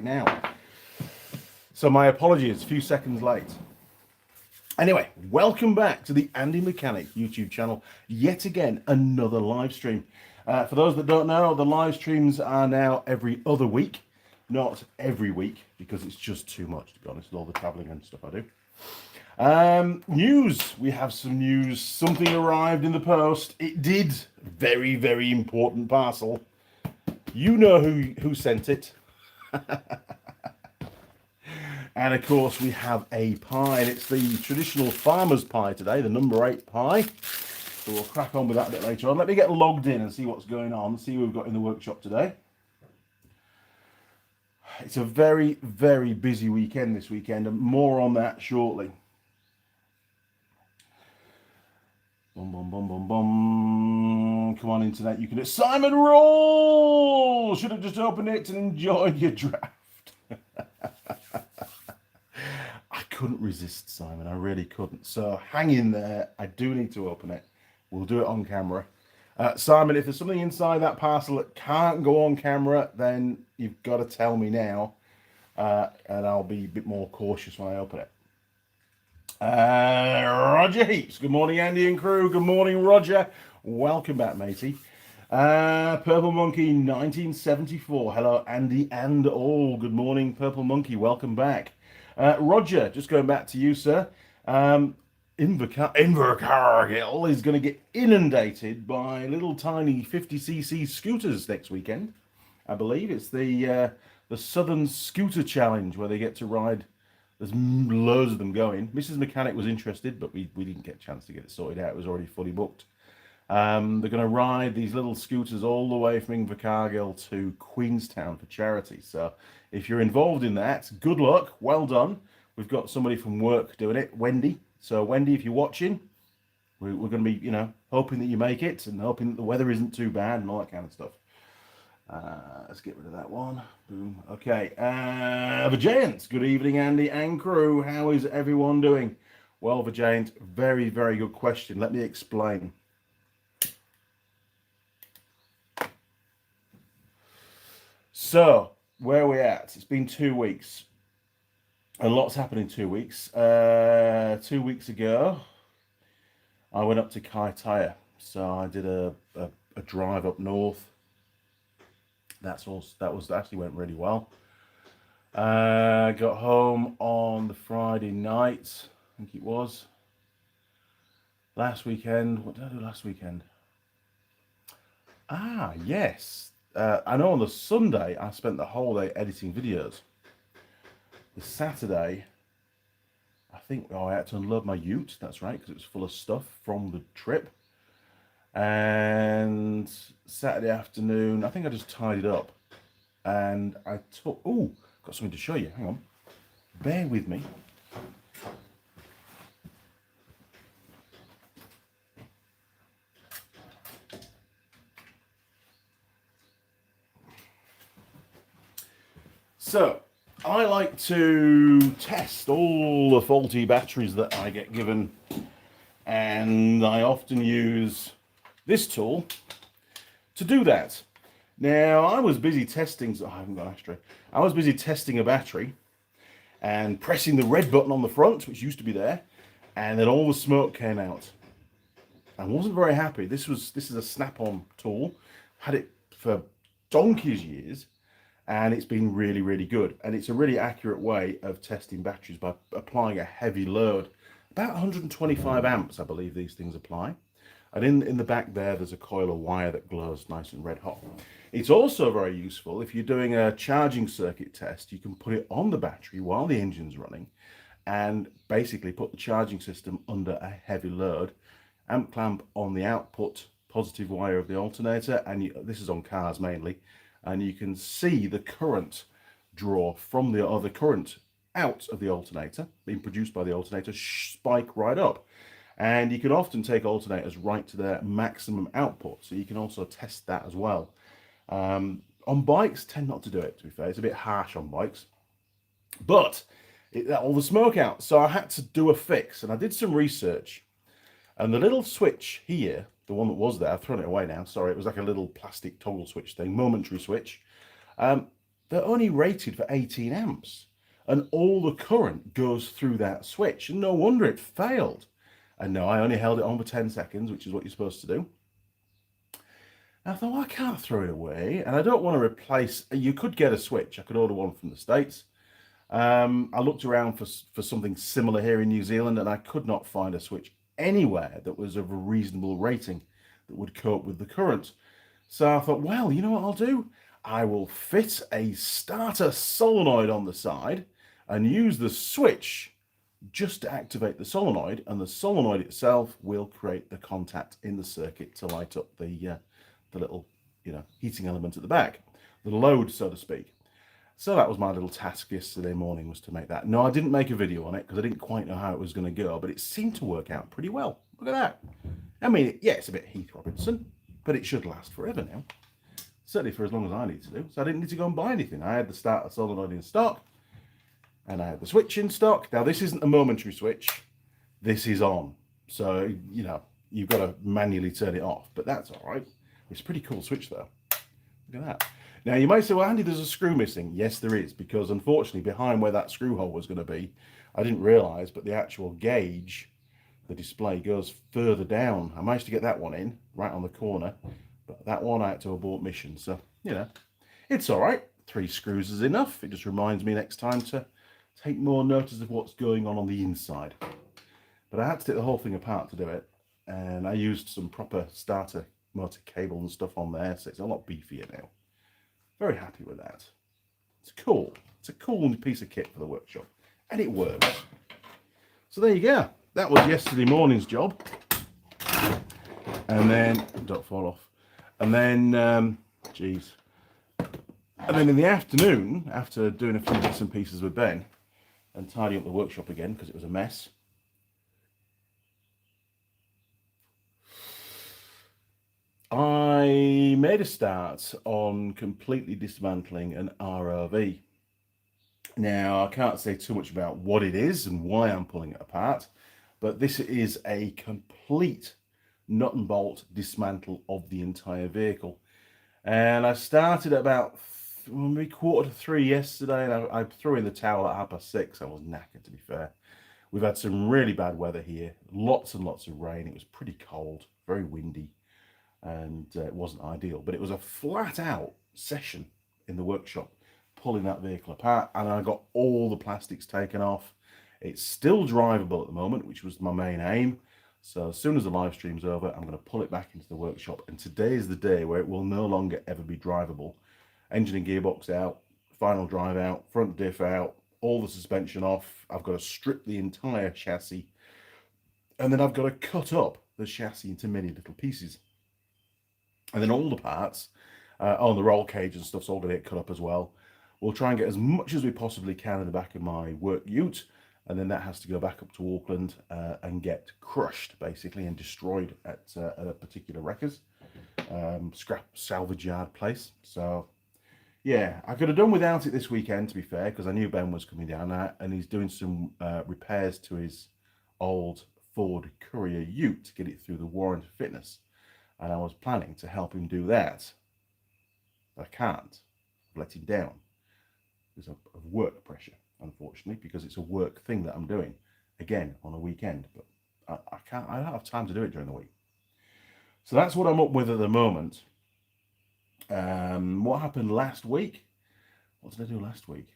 now. So my apologies, a few seconds late. Anyway, welcome back to the Andy Mechanic YouTube channel. Yet again, another live stream. For those that don't know, the live streams are now every other week, not every week, because it's just too much, to be honest, with all the traveling and stuff I do. News. We have some news. Something arrived in the post. It did. Very, very important parcel. You know who sent it. And of course we have a pie, and it's the traditional farmer's pie today, the number 8 pie. So we'll crack on with that a bit later on. Let me get logged in and see what's going on, see what we've got in the workshop today. It's a very, very busy weekend this weekend, and more on that shortly. Boom, boom, boom, boom, boom. Come on, internet, you can do it. Simon Roll! Should have just opened it and enjoyed your draft. I couldn't resist, Simon. I really couldn't. So hang in there. I do need to open it. We'll do it on camera. Simon, if there's something inside that parcel that can't go on camera, then you've got to tell me now. And I'll be a bit more cautious when I open it. Roger Heaps. Good morning, Andy and crew. Good morning, Roger. Welcome back, matey. Purple Monkey 1974. Hello, Andy and all. Good morning, Purple Monkey. Welcome back. Roger, just going back to you, sir. Invercargill is going to get inundated by little tiny 50cc scooters next weekend. I believe it's the Southern Scooter Challenge, where they get to ride. There's loads of them going. Mrs. Mechanic was interested, but we didn't get a chance to get it sorted out. It was already fully booked. They're going to ride these little scooters all the way from Invercargill to Queenstown for charity. So if you're involved in that, good luck. Well done. We've got somebody from work doing it, Wendy. So Wendy, if you're watching, we're going to be, hoping that you make it and hoping that the weather isn't too bad and all that kind of stuff. Let's get rid of that one. Boom. Okay. Vijayant. Good evening, Andy and crew. How is everyone doing? Well, Vijayant, very, very good question. Let me explain. So, where are we at? It's been 2 weeks. And lots happened in 2 weeks. 2 weeks ago, I went up to Kaitaia. So I did a drive up north. That actually went really well. Got home on the Friday night, I think it was. Last weekend, what did I do last weekend? Yes. I know on the Sunday, I spent the whole day editing videos. The Saturday, I think, I had to unload my ute, that's right, because it was full of stuff from the trip. And Saturday afternoon, I think I just tidied up. And I took, got something to show you, hang on. Bear with me. So, I like to test all the faulty batteries that I get given, and I often use this tool to do that. Now, I was busy testing, I haven't got an ashtray. I was busy testing a battery and pressing the red button on the front, which used to be there, and then all the smoke came out. I wasn't very happy. This is a snap-on tool. Had it for donkey's years. And it's been really, really good. And it's a really accurate way of testing batteries by applying a heavy load. About 125 amps, I believe these things apply. And in the back there's a coil of wire that glows nice and red hot. It's also very useful if you're doing a charging circuit test. You can put it on the battery while the engine's running and basically put the charging system under a heavy load. Amp clamp on the output positive wire of the alternator. And this is on cars mainly. And you can see the current draw from the current out of the alternator, being produced by the alternator, spike right up. And you can often take alternators right to their maximum output. So you can also test that as well. On bikes, tend not to do it, to be fair. It's a bit harsh on bikes. But it let all the smoke out. So I had to do a fix. And I did some research. And the little switch here, the one that was there, I've thrown it away now, sorry, it was like a little plastic toggle switch thing, momentary switch. they're only rated for 18 amps. And all the current goes through that switch. And no wonder it failed. And no, I only held it on for 10 seconds, which is what you're supposed to do. And I thought, well, I can't throw it away. And I don't want to replace, you could get a switch. I could order one from the States. I looked around for something similar here in New Zealand, and I could not find a switch anywhere that was of a reasonable rating that would cope with the current. So I thought, well, you know what I'll do? I will fit a starter solenoid on the side and use the switch just to activate the solenoid, and the solenoid itself will create the contact in the circuit to light up the little, heating element at the back, the load, so to speak. So that was my little task yesterday morning, was to make that. No, I didn't make a video on it because I didn't quite know how it was going to go, but it seemed to work out pretty well. Look at that. I mean, yeah, it's a bit Heath Robinson, but it should last forever now. Certainly for as long as I need to do. So I didn't need to go and buy anything. I had the starter solenoid in stock, and I had the switch in stock. Now, this isn't a momentary switch. This is on. So, you've got to manually turn it off, but that's all right. It's a pretty cool switch, though. Look at that. Now, you might say, well, Andy, there's a screw missing. Yes, there is, because unfortunately, behind where that screw hole was going to be, I didn't realise, but the actual gauge, the display, goes further down. I managed to get that one in, right on the corner, but that one I had to abort mission. So, it's all right. 3 screws is enough. It just reminds me next time to take more notice of what's going on the inside. But I had to take the whole thing apart to do it, and I used some proper starter motor cable and stuff on there, so it's a lot beefier now. Very happy with that. It's cool. It's a cool piece of kit for the workshop, and it works. So there you go. That was yesterday morning's job. And then, don't fall off. And then, and then in the afternoon, after doing a few bits and pieces with Ben and tidying up the workshop again because it was a mess, I made a start on completely dismantling an ROV. Now, I can't say too much about what it is and why I'm pulling it apart, but this is a complete nut and bolt dismantle of the entire vehicle. And I started at about maybe 2:45 yesterday, and I threw in the towel at 6:30. I was knackered, to be fair. We've had some really bad weather here, lots and lots of rain. It was pretty cold, very windy, and it wasn't ideal, but it was a flat out session in the workshop pulling that vehicle apart, and I got all the plastics taken off. It's still drivable at the moment, which was my main aim. So as soon as the live stream's over, I'm going to pull it back into the workshop, and today is the day where it will no longer ever be drivable. Engine and gearbox out, final drive out, front diff out, all the suspension off. I've got to strip the entire chassis, and then I've got to cut up the chassis into many little pieces. And then all the parts on the roll cage and stuff's all going to get cut up as well. We'll try and get as much as we possibly can in the back of my work ute, and then that has to go back up to Auckland and get crushed, basically, and destroyed at a particular wreckers, scrap salvage yard place. So, yeah, I could have done without it this weekend, to be fair, because I knew Ben was coming down there, and he's doing some repairs to his old Ford Courier ute to get it through the warranty fitness. And I was planning to help him do that. But I can't. I've let him down. There's a work pressure, unfortunately, because it's a work thing that I'm doing, again, on a weekend. But I can't. I don't have time to do it during the week. So that's what I'm up with at the moment. What happened last week? What did I do last week?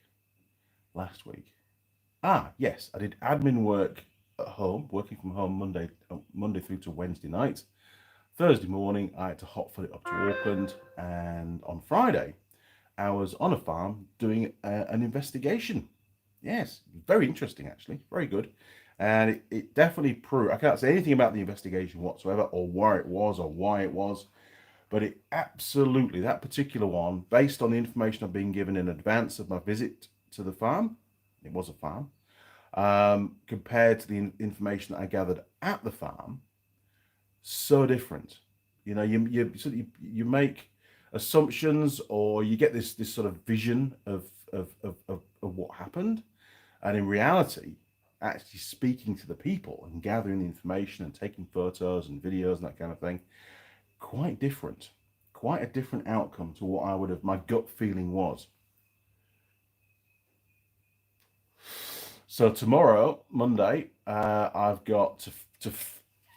Yes, I did admin work at home, working from home Monday through to Wednesday night. Thursday morning, I had to hotfoot it up to Auckland, and on Friday, I was on a farm doing an investigation. Yes, very interesting, actually, very good. And it definitely proved, I can't say anything about the investigation whatsoever, or where it was, or why it was, but it absolutely, that particular one, based on the information I've been given in advance of my visit to the farm, it was a farm, compared to the information that I gathered at the farm, so different. You make assumptions, or you get this sort of vision of what happened, and in reality, actually speaking to the people and gathering the information and taking photos and videos and that kind of thing, quite a different outcome to what my gut feeling was. So tomorrow, Monday, I've got to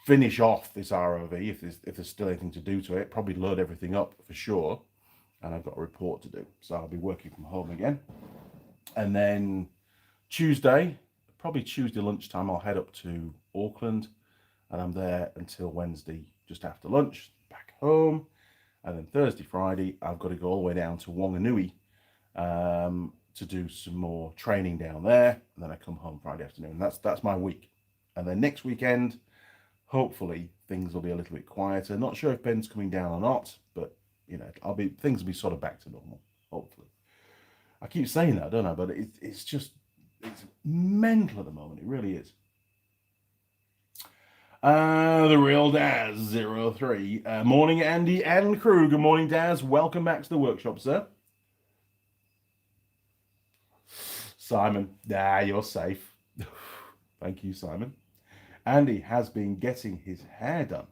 finish off this ROV if there's still anything to do to it. Probably load everything up for sure, and I've got a report to do. So I'll be working from home again. And then Tuesday, probably Tuesday lunchtime, I'll head up to Auckland, and I'm there until Wednesday just after lunch, back home. And then Thursday, Friday, I've got to go all the way down to Wanganui to do some more training down there, and then I come home Friday afternoon. That's my week. And then next weekend, hopefully things will be a little bit quieter. Not sure if Ben's coming down or not, but you know, things will be sort of back to normal, hopefully. I keep saying that, don't I? But it's mental at the moment. It really is. The real Daz 03. Morning, Andy and crew. Good morning, Daz. Welcome back to the workshop, sir. Simon, you're safe. Thank you, Simon. Andy has been getting his hair done.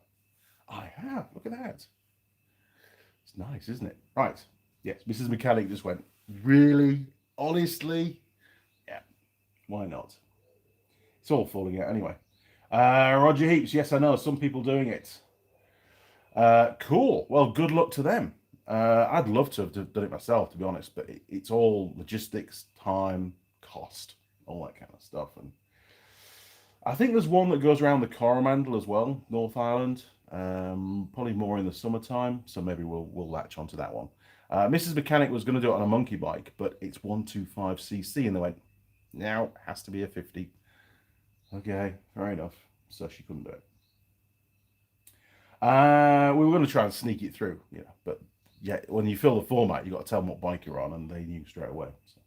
I have. Look at that. It's nice, isn't it? Right. Yes, Mrs. Mechanic just went, really? Honestly? Yeah. Why not? It's all falling out anyway. Roger Heaps. Yes, I know. Some people doing it. Cool. Well, good luck to them. I'd love to have done it myself, to be honest, but it's all logistics, time, cost, all that kind of stuff. And I think there's one that goes around the Coromandel as well, North Island, probably more in the summertime, so maybe we'll latch onto that one. Mrs. Mechanic was going to do it on a monkey bike, but it's 125cc, and they went, now it has to be a 50. Okay, fair enough. So she couldn't do it. We were going to try and sneak it through, you know, but yeah, when you fill the format, you've got to tell them what bike you're on, and they knew straight away. So.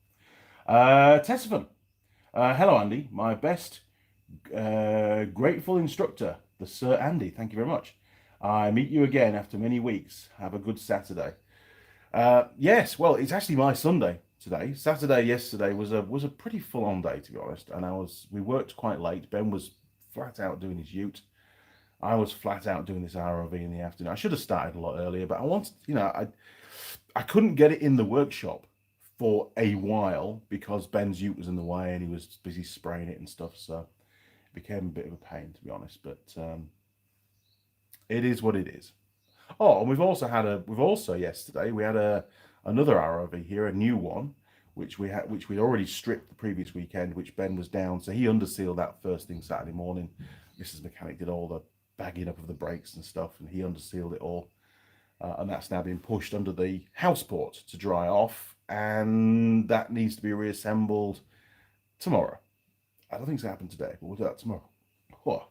Tessifan. Hello, Andy. My best grateful instructor, the Sir Andy. Thank you very much. I meet you again after many weeks. Have a good Saturday. Yes, well, it's actually my Sunday today. Saturday yesterday was a pretty full-on day, to be honest, and we worked quite late. Ben was flat out doing his ute. I was flat out doing this ROV in the afternoon. I should have started a lot earlier, but I wanted, you know, I couldn't get it in the workshop for a while because Ben's ute was in the way and he was busy spraying it and stuff, so it became a bit of a pain, to be honest, but it is what it is. Oh, and we've also yesterday we had another ROV here, a new one, which we already stripped the previous weekend, which Ben was down, so he undersealed that first thing Saturday morning. Mrs. Mechanic did all the bagging up of the brakes and stuff, and he undersealed it all, and that's now being pushed under the house port to dry off, and that needs to be reassembled tomorrow. I don't think it's going to happen today, but we'll do that tomorrow.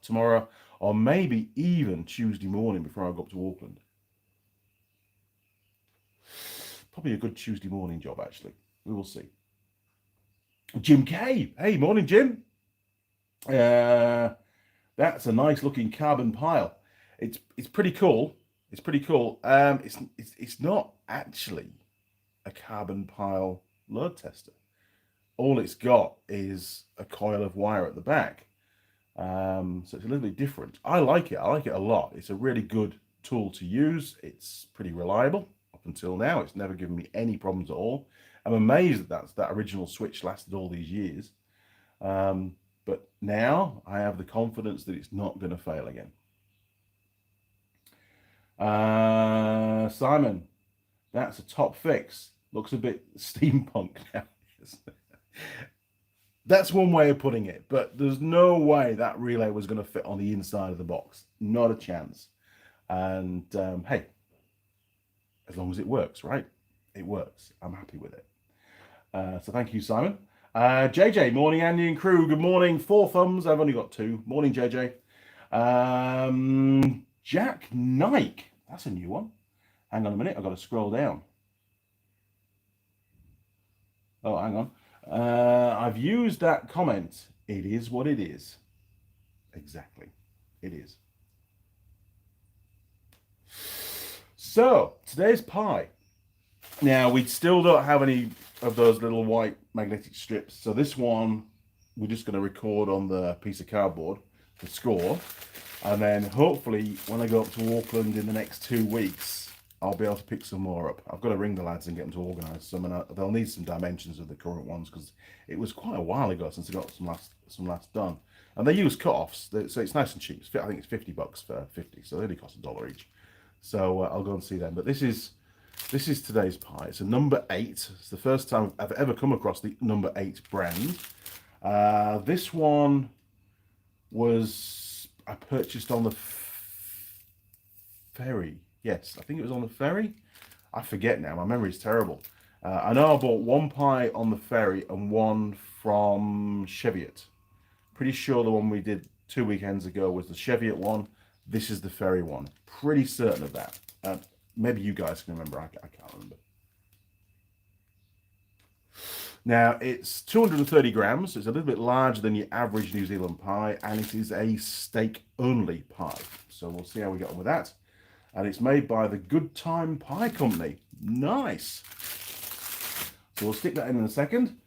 Tomorrow, or maybe even Tuesday morning before I go up to Auckland. Probably a good Tuesday morning job, actually. We will see. Jim K. Hey, morning, Jim. That's a nice looking carbon pile. It's pretty cool. It's pretty cool. It's not actually a carbon pile load tester. All it's got is a coil of wire at the back. So it's a little bit different. I like it. I like it a lot. It's a really good tool to use. It's pretty reliable. Up until now, it's never given me any problems at all. I'm amazed that original switch lasted all these years. But now I have the confidence that it's not going to fail again. Simon, that's a top fix. Looks a bit steampunk now. That's one way of putting it, but there's no way that relay was going to fit on the inside of the box. Not a chance. And hey, as long as it works, right? It works. I'm happy with it. So thank you, Simon. JJ, morning, Andy and crew. Good morning. 4 thumbs. I've only got 2. Morning, JJ. Jack Nike. That's a new one. Hang on a minute. I've got to scroll down. Oh, hang on. I've used that comment. It is what it is. Exactly. It is. So, today's pie. Now, we still don't have any of those little white magnetic strips. So this one, we're just going to record on the piece of cardboard to score. And then hopefully when I go up to Auckland in the next 2 weeks, I'll be able to pick some more up. I've got to ring the lads and get them to organise some, and they'll need some dimensions of the current ones because it was quite a while ago since I got some last done. And they use cut-offs, so it's nice and cheap. I think it's $50 for 50, so they only cost $1 each. So I'll go and see them. But this is today's pie. It's a number 8. It's the first time I've ever come across the number 8 brand. This one was I purchased on the ferry. Yes, I think it was on the ferry. I forget now. My memory's terrible. I know I bought one pie on the ferry and one from Cheviot. Pretty sure the one we did 2 weekends ago was the Cheviot one. This is the ferry one. Pretty certain of that. Maybe you guys can remember. I can't remember. Now, it's 230 grams. So it's a little bit larger than your average New Zealand pie, and it is a steak-only pie. So we'll see how we get on with that. And it's made by the Good Time Pie Company. Nice. So we'll stick that in a second.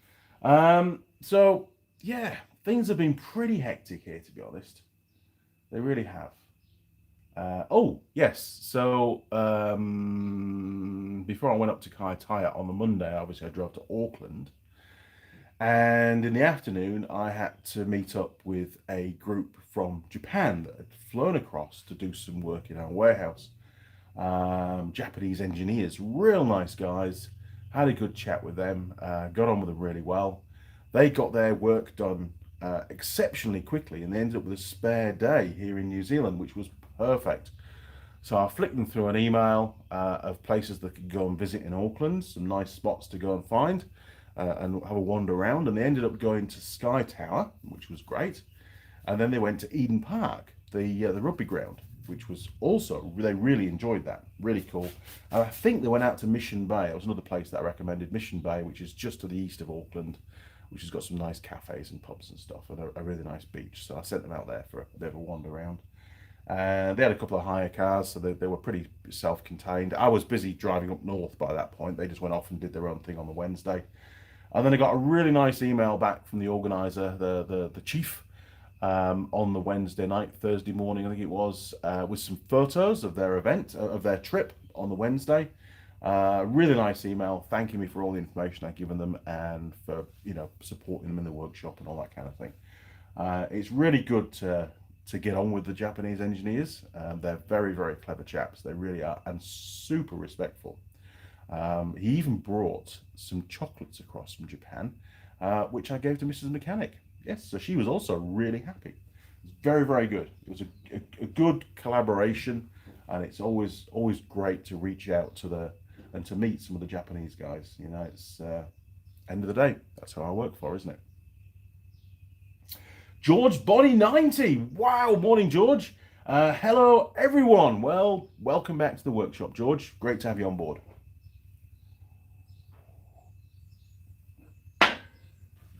So, yeah, things have been pretty hectic here, to be honest. They really have. Oh, yes. So, before I went up to Kaitaia on the Monday, obviously I drove to Auckland. And in the afternoon, I had to meet up with a group from Japan that had flown across to do some work in our warehouse. Japanese engineers, real nice guys. Had a good chat with them, got on with them really well. They got their work done exceptionally quickly, and they ended up with a spare day here in New Zealand, which was perfect. So I flicked them through an email of places they could go and visit in Auckland, some nice spots to go and find and have a wander around. And they ended up going to Sky Tower, which was great. And then they went to Eden Park, the rugby ground, which was also, they really enjoyed that. Really cool. And I think they went out to Mission Bay. It was another place that I recommended, Mission Bay, which is just to the east of Auckland, which has got some nice cafes and pubs and stuff, and a really nice beach. So I sent them out there for a bit of a wander around. And they had a couple of hire cars, so they were pretty self-contained. I was busy driving up north by that point. They just went off and did their own thing on the Wednesday. And then I got a really nice email back from the organizer, the chief, on the Wednesday night, Thursday morning, I think it was, with some photos of their event, of their trip on the Wednesday. Really nice email, thanking me for all the information I've given them and for, supporting them in the workshop and all that kind of thing. It's really good to get on with the Japanese engineers. They're very, very clever chaps. They really are, and super respectful. He even brought some chocolates across from Japan, which I gave to Mrs. Mechanic. Yes, so she was also really happy. It was very, very good. It was a good collaboration, and it's always great to reach out to to meet some of the Japanese guys. It's end of the day, that's who I work for, isn't it? George Bonnie 90. Wow, morning, George. Hello, everyone. Well, welcome back to the workshop, George. Great to have you on board.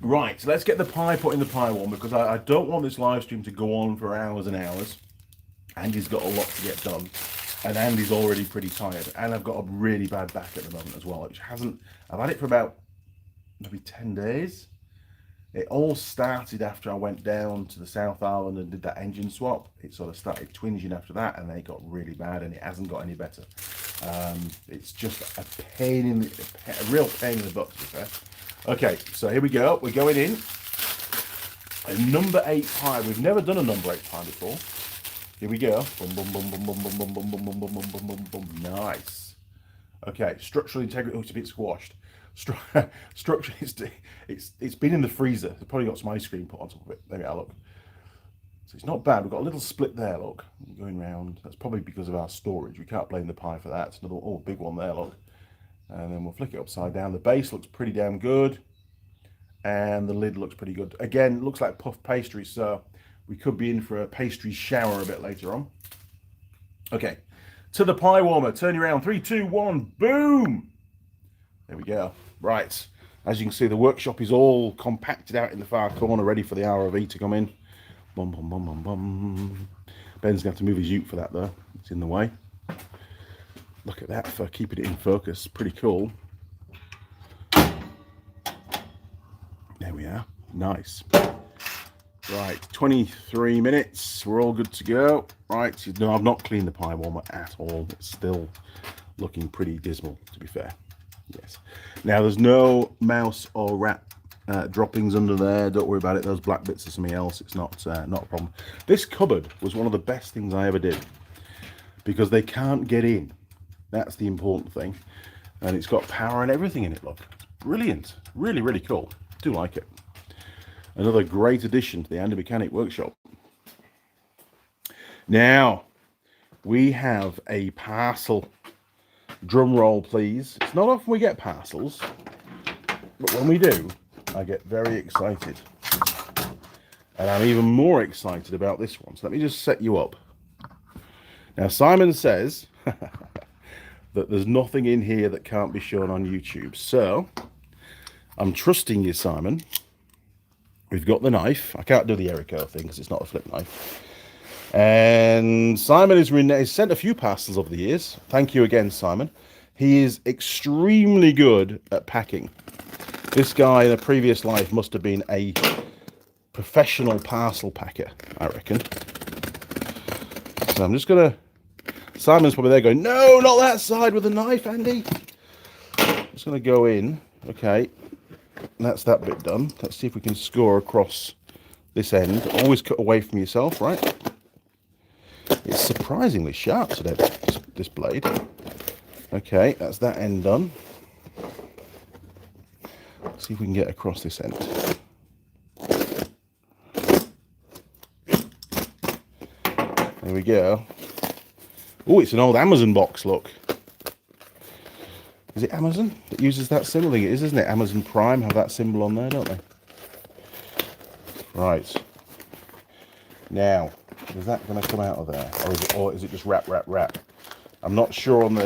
Right, so let's get the pie put in the pie warmer, because I don't want this live stream to go on for hours and hours. Andy's got a lot to get done, and Andy's already pretty tired, and I've got a really bad back at the moment as well, which I've had it for about maybe 10 days. It all started after I went down to the South Island and did that engine swap. It sort of started twinging after that, and then it got really bad, and it hasn't got any better. It's just a real pain in the butt, to be fair. Okay, so here we go. We're going in. A number 8 pie. We've never done a number 8 pie before. Here we go. Boom, boom, boom, boom, boom, boom, boom, boom, boom, boom, boom, boom, boom, boom, boom. Nice. Okay, structural integrity. Oh, it's a bit squashed. Structure. It's been in the freezer. It's probably got some ice cream put on top of it. There we are. Look. So it's not bad. We've got a little split there. Look, going round. That's probably because of our storage. We can't blame the pie for that. It's another big one there. Look. And then we'll flick it upside down. The base looks pretty damn good, and the lid looks pretty good. Again, looks like puff pastry, so we could be in for a pastry shower a bit later on. Okay, to the pie warmer. Turn you around. 3, 2, 1. Boom. There we go. Right. As you can see, the workshop is all compacted out in the far corner, ready for the ROV to come in. Bum, bum, bum, bum, bum. Ben's going to have to move his ute for that, though. It's in the way. Look at that for keeping it in focus. Pretty cool. There we are. Nice. Right, 23 minutes. We're all good to go. Right, no, I've not cleaned the pie warmer at all. It's still looking pretty dismal, to be fair. Yes. Now, there's no mouse or rat droppings under there. Don't worry about it. Those black bits are something else. It's not a problem. This cupboard was one of the best things I ever did because they can't get in. That's the important thing. And it's got power and everything in it, look. It's brilliant. Really, really cool. Do like it. Another great addition to the Andy Mechanic workshop. Now, we have a parcel. Drum roll, please. It's not often we get parcels, but when we do, I get very excited. And I'm even more excited about this one. So let me just set you up. Now, Simon says that there's nothing in here that can't be shown on YouTube. So, I'm trusting you, Simon. We've got the knife. I can't do the Erico thing because it's not a flip knife. And Simon has sent a few parcels over the years. Thank you again, Simon. He is extremely good at packing. This guy in a previous life must have been a professional parcel packer, I reckon. So I'm just going to... Simon's probably there going, no, not that side with the knife, Andy. Just going to go in. Okay. That's that bit done. Let's see if we can score across this end. Always cut away from yourself, right? It's surprisingly sharp today, this blade. Okay, that's that end done. Let's see if we can get across this end. There we go. Oh, it's an old Amazon box, look. Is it Amazon that uses that symbol? I think it is, isn't it? Amazon Prime have that symbol on there, don't they? Right. Now, is that going to come out of there? Or is it just wrap? I'm not sure on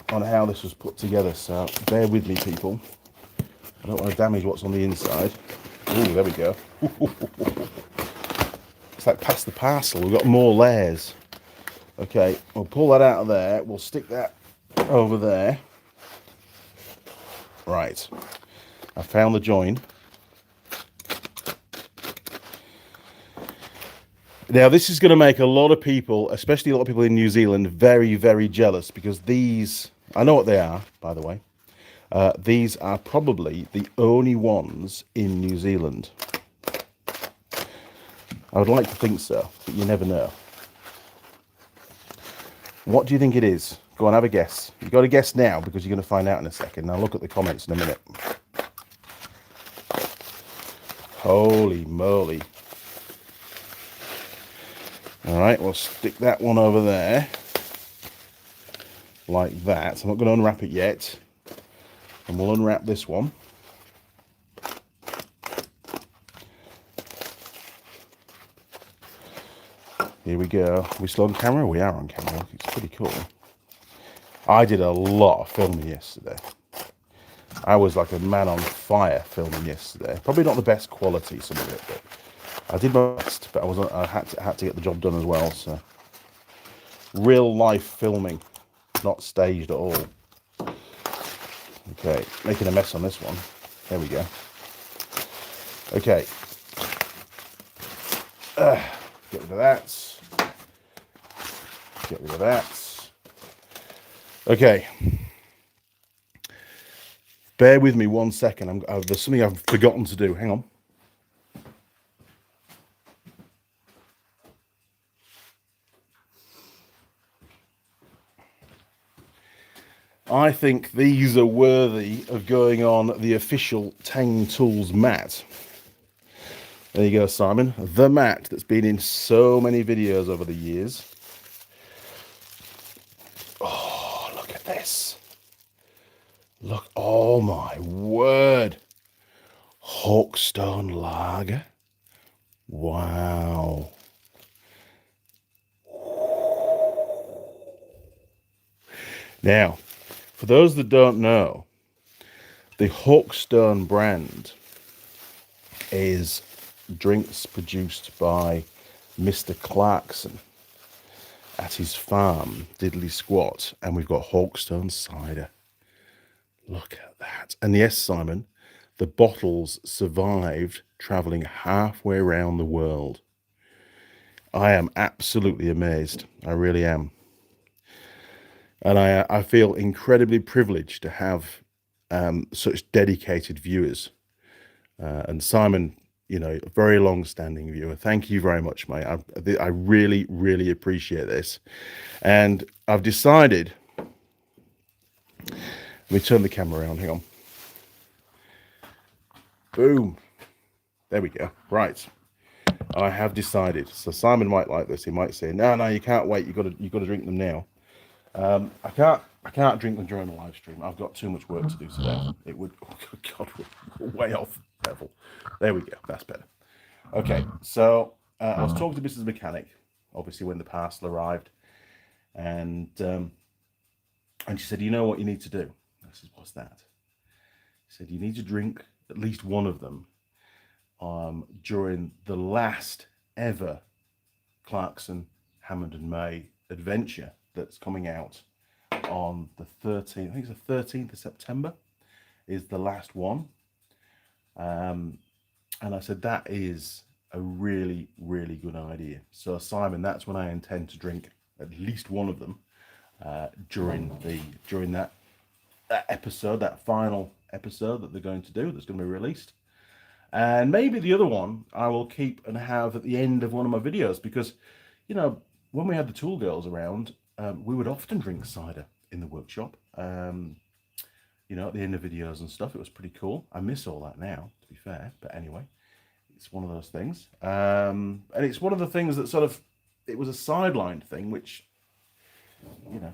how this was put together, so bear with me, people. I don't want to damage what's on the inside. Oh, there we go. It's like past the parcel. We've got more layers. Okay, we'll pull that out of there. We'll stick that over there. Right. I found the join. Now, this is going to make a lot of people, especially a lot of people in New Zealand, very, very jealous because these, I know what they are, by the way. These are probably the only ones in New Zealand. I would like to think so, but you never know. What do you think it is? Go on, have a guess. You've got to guess now because you're going to find out in a second. Now look at the comments in a minute. Holy moly. All right, we'll stick that one over there. Like that. I'm not going to unwrap it yet. And we'll unwrap this one. Here we go. Are we still on camera? We are on camera. It's pretty cool. I did a lot of filming yesterday. I was like a man on fire filming yesterday. Probably not the best quality, some of it, but I did my best. But I had to get the job done as well. So real life filming, not staged at all. Okay, making a mess on this one. There we go. Okay. Get rid of that. Get rid of that. Okay. Bear with me 1 second. There's something I've forgotten to do. Hang on. I think these are worthy of going on the official Tang Tools mat. There you go, Simon. The mat that's been in so many videos over the years. Oh, look at this. Look, oh my word. Hawkstone lager. Wow. Now, for those that don't know, the Hawkstone brand is drinks produced by Mr. Clarkson at his farm, Diddley Squat, and we've got Hawkstone cider. Look at that. And yes, Simon, the bottles survived traveling halfway around the world. I am absolutely amazed. I really am. And I feel incredibly privileged to have such dedicated viewers. And Simon, you know, a very long-standing viewer. Thank you very much, mate. I really, really appreciate this. And I've decided, let me turn the camera around, hang on. Boom. There we go. Right. I have decided. So Simon might like this. He might say, no, you can't wait. You've got to drink them now. I can't drink them during the live stream. I've got too much work to do today. It would, oh God, we're way off level. There we go. That's better. Okay, so I was talking to Mrs. Mechanic, obviously when the parcel arrived, and she said, you know what you need to do? I said, what's that? She said, you need to drink at least one of them during the last ever Clarkson, Hammond and May adventure that's coming out on the 13th, I think it's the 13th of September is the last one. And I said, that is a really, really good idea. So Simon, that's when I intend to drink at least one of them during that episode, that final episode that they're going to do, that's going to be released. And maybe the other one I will keep and have at the end of one of my videos, because, you know, when we had the tool girls around, we would often drink cider in the workshop, you know, at the end of videos and stuff. It was pretty cool. I miss all that now, to be fair. But anyway, it's one of those things. And it's one of the things that sort of, it was a sidelined thing, which, you know,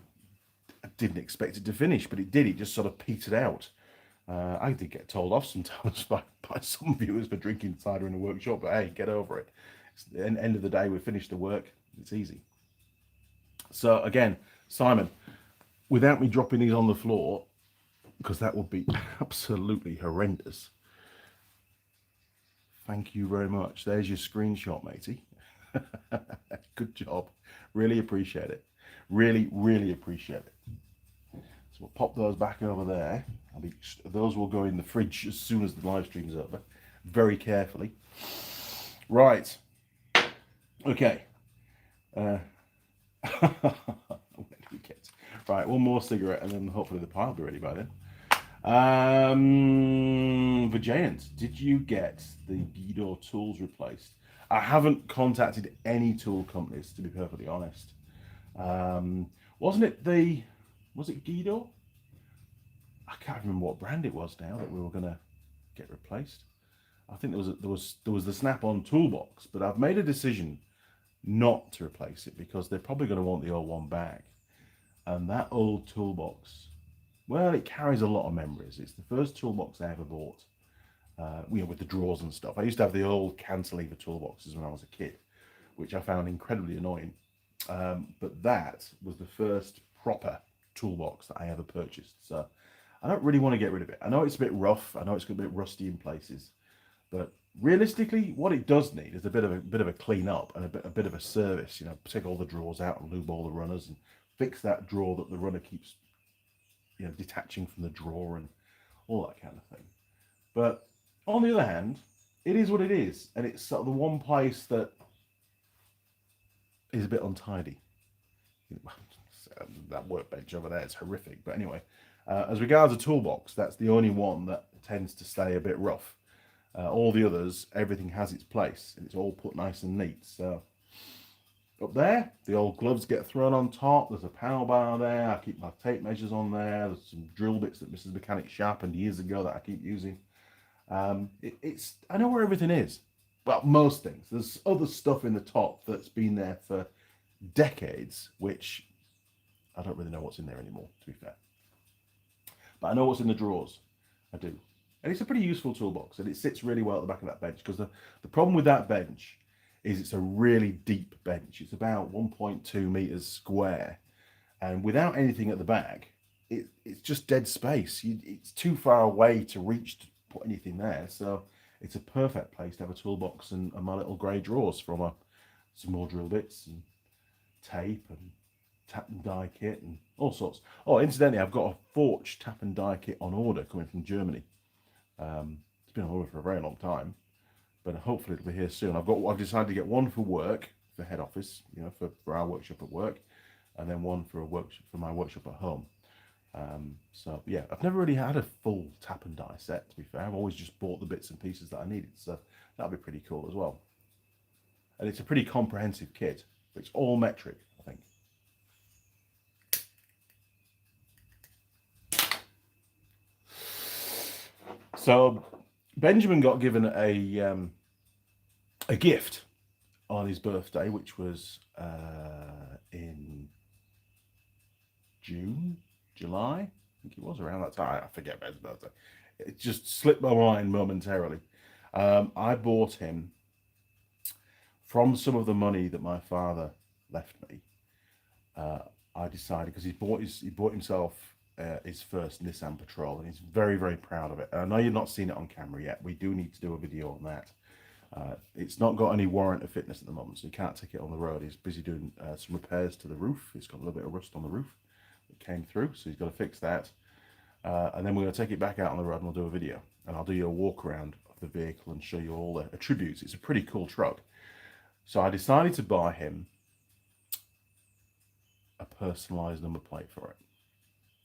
I didn't expect it to finish, but it did. It just sort of petered out. I did get told off sometimes by some viewers for drinking cider in the workshop, but hey, get over it. It's the end of the day, we finished the work. It's easy. So again, Simon, without me dropping these on the floor, because that would be absolutely horrendous. Thank you very much. There's your screenshot, matey. Good job. Really appreciate it. Really, really appreciate it. So we'll pop those back over there. Those will go in the fridge as soon as the live stream's over. Very carefully. Right. Okay. Right, one more cigarette and then hopefully the pile will be ready by then. Vijayant, did you get the Guido tools replaced? I haven't contacted any tool companies, to be perfectly honest. Was it Guido? I can't remember what brand it was now that we were gonna get replaced. I think there was the Snap-on toolbox, but I've made a decision not to replace it because they're probably going to want the old one back. And that old toolbox, well, it carries a lot of memories. It's the first toolbox I ever bought, you know, with the drawers and stuff. I used to have the old cantilever toolboxes when I was a kid, which I found incredibly annoying. But that was the first proper toolbox that I ever purchased. So I don't really want to get rid of it. I know it's a bit rough. I know it's a bit rusty in places, but realistically, what it does need is a bit of a clean up and a bit of a service. You know, take all the drawers out and lube all the runners and fix that drawer that the runner keeps, you know, detaching from the drawer and all that kind of thing. But on the other hand, it is what it is, and it's sort of the one place that is a bit untidy. That workbench over there is horrific, but anyway, as regards a toolbox, that's the only one that tends to stay a bit rough. All the others, everything has its place, and it's all put nice and neat. So up there, the old gloves get thrown on top. There's a power bar there. I keep my tape measures on there. There's some drill bits that Mrs. Mechanic sharpened years ago that I keep using. I know where everything is. Well, most things. There's other stuff in the top that's been there for decades, which I don't really know what's in there anymore, to be fair. But I know what's in the drawers. I do. And it's a pretty useful toolbox, and it sits really well at the back of that bench, because the problem with that bench is it's a really deep bench. It's about 1.2 meters square, and without anything at the back, it's just dead space. It's too far away to reach to put anything there, so it's a perfect place to have a toolbox and my little grey drawers from some more drill bits and tape and tap and die kit and all sorts. Oh, incidentally, I've got a Forge tap and die kit on order coming from Germany. It's been on order for a very long time, but hopefully it'll be here soon. I've decided to get one for work, for head office, you know, for our workshop at work, and then one for my workshop at home. So yeah, I've never really had a full tap and die set, to be fair. I've always just bought the bits and pieces that I needed, so that'll be pretty cool as well. And it's a pretty comprehensive kit. It's all metric, I think. So Benjamin got given a gift on his birthday, which was in June, July. I think it was around that time. I forget Ben's birthday. It just slipped my mind momentarily. I bought him, from some of the money that my father left me. I decided, because he bought himself his first Nissan Patrol, and he's very, very proud of it. And I know you've not seen it on camera yet. We do need to do a video on that. It's not got any warrant of fitness at the moment, so you can't take it on the road. He's busy doing some repairs to the roof. It's got a little bit of rust on the roof that came through, so he's got to fix that. And then we're going to take it back out on the road and we'll do a video. And I'll do you a walk around of the vehicle and show you all the attributes. It's a pretty cool truck. So I decided to buy him a personalised number plate for it.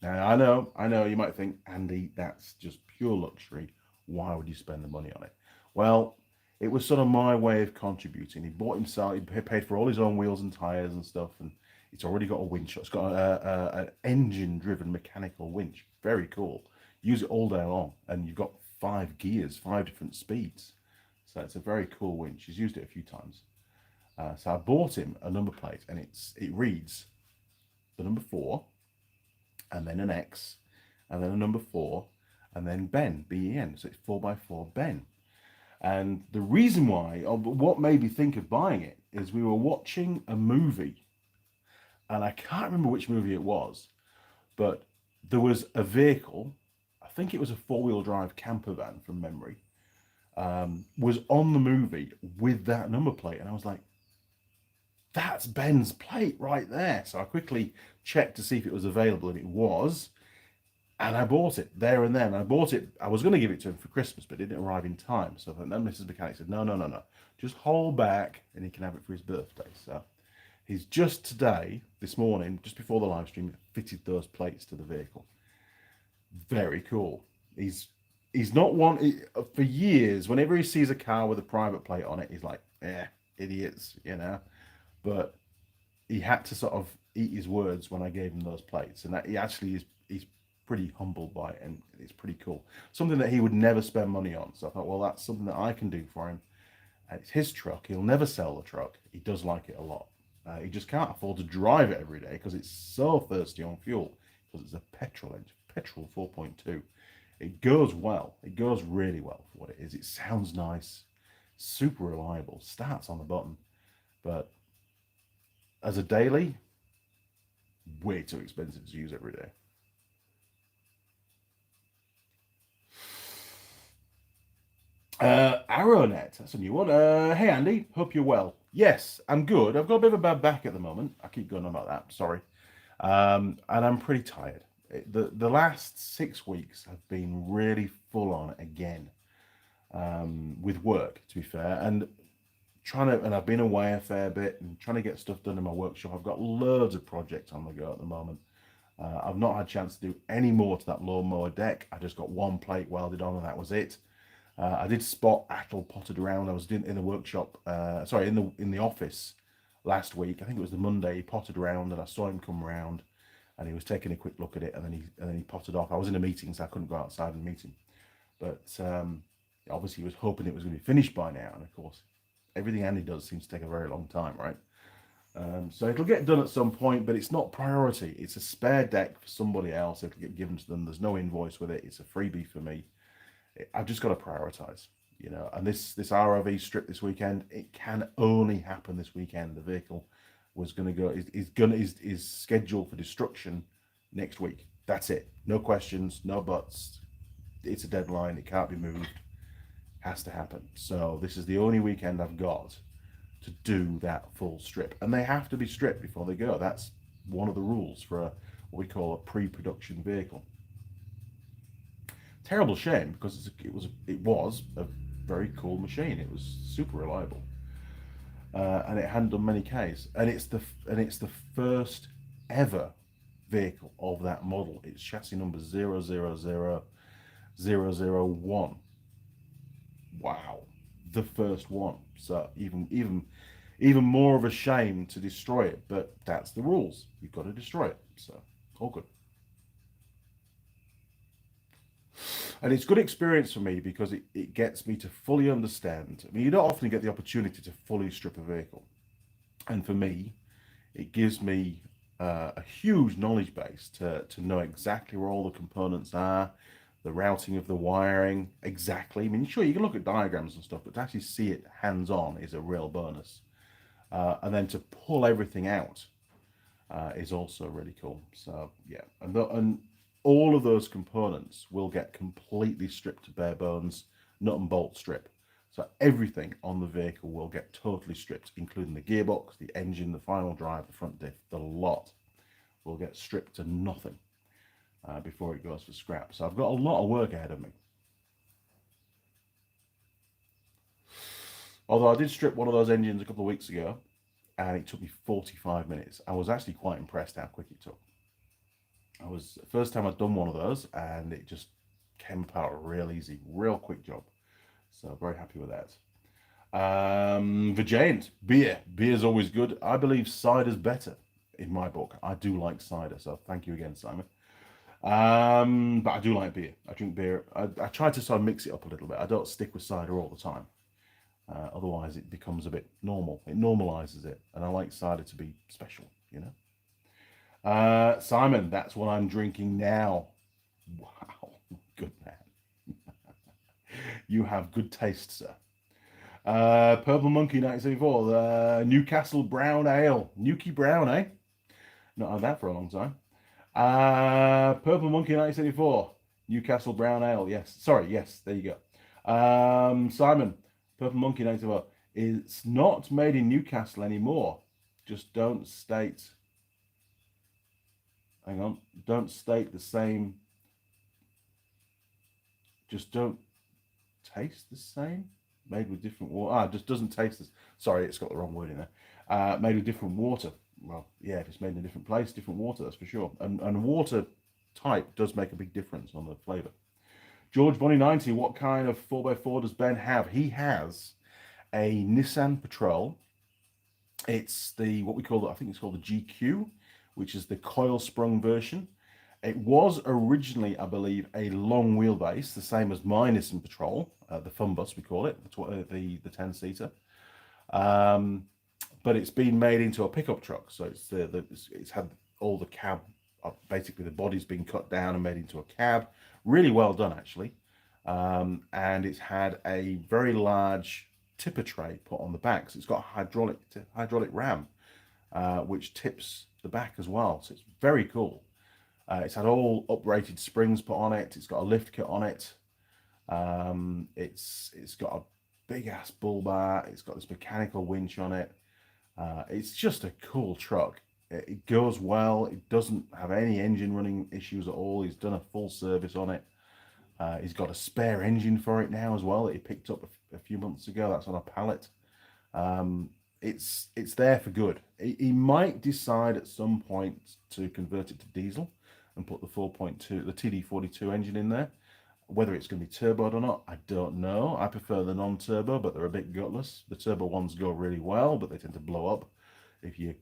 Now, I know, you might think, Andy, that's just pure luxury. Why would you spend the money on it? Well, it was sort of my way of contributing. He bought himself, he paid for all his own wheels and tyres and stuff, and it's already got a winch. It's got an engine-driven mechanical winch. Very cool. Use it all day long, and you've got 5 gears, 5 different speeds. So it's a very cool winch. He's used it a few times. So I bought him a number plate, and it reads the number 4, and then an X, and then a number 4, and then Ben, B-E-N. So it's 4x4 Ben. And the reason why, or what made me think of buying it, is we were watching a movie, and I can't remember which movie it was, but there was a vehicle, I think it was a 4-wheel drive camper van from memory, was on the movie with that number plate, and I was like, that's Ben's plate right there. So I quickly checked to see if it was available, and it was. And I bought it there and then. I bought it. I was going to give it to him for Christmas, but it didn't arrive in time. So then Mrs. Mechanic said, no. Just hold back, and he can have it for his birthday. So he's just today, this morning, just before the live stream, fitted those plates to the vehicle. Very cool. He's not one, for years, whenever he sees a car with a private plate on it, he's like, idiots, you know. But he had to sort of eat his words when I gave him those plates, and that he actually he's pretty humbled by it, and it's pretty cool. Something that he would never spend money on. So I thought, well, that's something that I can do for him. And it's his truck. He'll never sell the truck. He does like it a lot. He just can't afford to drive it every day because it's so thirsty on fuel, because it's a petrol engine, petrol 4.2. It goes well. It goes really well for what it is. It sounds nice, super reliable, starts on the button, but as a daily, way too expensive to use every day. Arrownet, that's a new one. Hey Andy, hope you're well. Yes, I'm good. I've got a bit of a bad back at the moment. I keep going on about that, sorry. And I'm pretty tired. The last 6 weeks have been really full on again, with work, to be fair, and I've been away a fair bit and trying to get stuff done in my workshop. I've got loads of projects on the go at the moment. I've not had a chance to do any more to that lawnmower deck. I just got one plate welded on, and that was it. I did spot Attle potted around. I was in the workshop, in the office last week. I think it was the Monday. He potted around, and I saw him come around, and he was taking a quick look at it, and then he potted off. I was in a meeting, so I couldn't go outside in the meeting. But obviously, he was hoping it was going to be finished by now, and of course, everything Andy does seems to take a very long time, right? So it'll get done at some point, but it's not priority. It's a spare deck for somebody else. It'll get given to them. There's no invoice with it. It's a freebie for me. I've just got to prioritize, you know. And this ROV strip this weekend, it can only happen this weekend. The vehicle was going to go is scheduled for destruction next week. That's it. No questions, no buts. It's a deadline. It can't be moved. Has to happen. So this is the only weekend I've got to do that full strip, and they have to be stripped before they go. That's one of the rules for what we call a pre-production vehicle. Terrible shame, because it was a very cool machine. It was super reliable, and it hadn't done many Ks. And it's the first ever vehicle of that model. It's chassis number 000001. Wow, the first one. So even more of a shame to destroy it, but that's the rules. You've got to destroy it. So all good. And it's good experience for me because it gets me to fully understand. I mean, you don't often get the opportunity to fully strip a vehicle. And for me, it gives me a huge knowledge base to know exactly where all the components are, the routing of the wiring, exactly. I mean, sure, you can look at diagrams and stuff, but to actually see it hands-on is a real bonus. And then to pull everything out is also really cool. So yeah, and all of those components will get completely stripped to bare bones, nut and bolt strip. So everything on the vehicle will get totally stripped, including the gearbox, the engine, the final drive, the front diff, the lot will get stripped to nothing before it goes for scrap. So I've got a lot of work ahead of me. Although I did strip one of those engines a couple of weeks ago, and it took me 45 minutes. I was actually quite impressed how quick it took. First time I'd done one of those, and it just came apart real easy, real quick job. So very happy with that. The Giant, beer. Beer's always good. I believe cider's better in my book. I do like cider, so thank you again, Simon. But I do like beer. I drink beer. I try to sort of mix it up a little bit. I don't stick with cider all the time. Otherwise, it becomes a bit normal. It normalizes it. And I like cider to be special, you know. Simon, that's what I'm drinking now. Wow, good man. You have good taste, sir. Purple Monkey 1974, the Newcastle Brown Ale. Newkie Brown, eh? Not had that for a long time. Purple Monkey 1974, Newcastle Brown Ale. Yes, sorry, yes, there you go. Simon, Purple Monkey 1974, it's not made in Newcastle anymore. Just don't state. Hang on, don't state the same. Just don't taste the same. Made with different water. Just doesn't taste this. Sorry, it's got the wrong word in there. Made with different water. Well, yeah, if it's made in a different place, different water, that's for sure. And water type does make a big difference on the flavour. George Bonnie 90, what kind of 4x4 does Ben have? He has a Nissan Patrol. It's what we call, I think it's called the GQ, which is the coil sprung version. It was originally, I believe, a long wheelbase, the same as my Nissan Patrol, the fun bus we call it, the 10-seater. But it's been made into a pickup truck, so it's had all the cab, basically the body's been cut down and made into a cab. Really well done, actually. And it's had a very large tipper tray put on the back, so it's got a hydraulic ram, which tips the back as well. So it's very cool. It's had all uprated springs put on it. It's got a lift kit on it. It's got a big ass bull bar. It's got this mechanical winch on it. It's just a cool truck. It goes well. It doesn't have any engine running issues at all. He's done a full service on it. He's got a spare engine for it now as well that he picked up a few months ago. That's on a pallet. It's there for good. He might decide at some point to convert it to diesel and put the 4.2, the TD42 engine in there. Whether it's going to be turboed or not, I don't know. I prefer the non-turbo, but they're a bit gutless. The turbo ones go really well, but they tend to blow up if you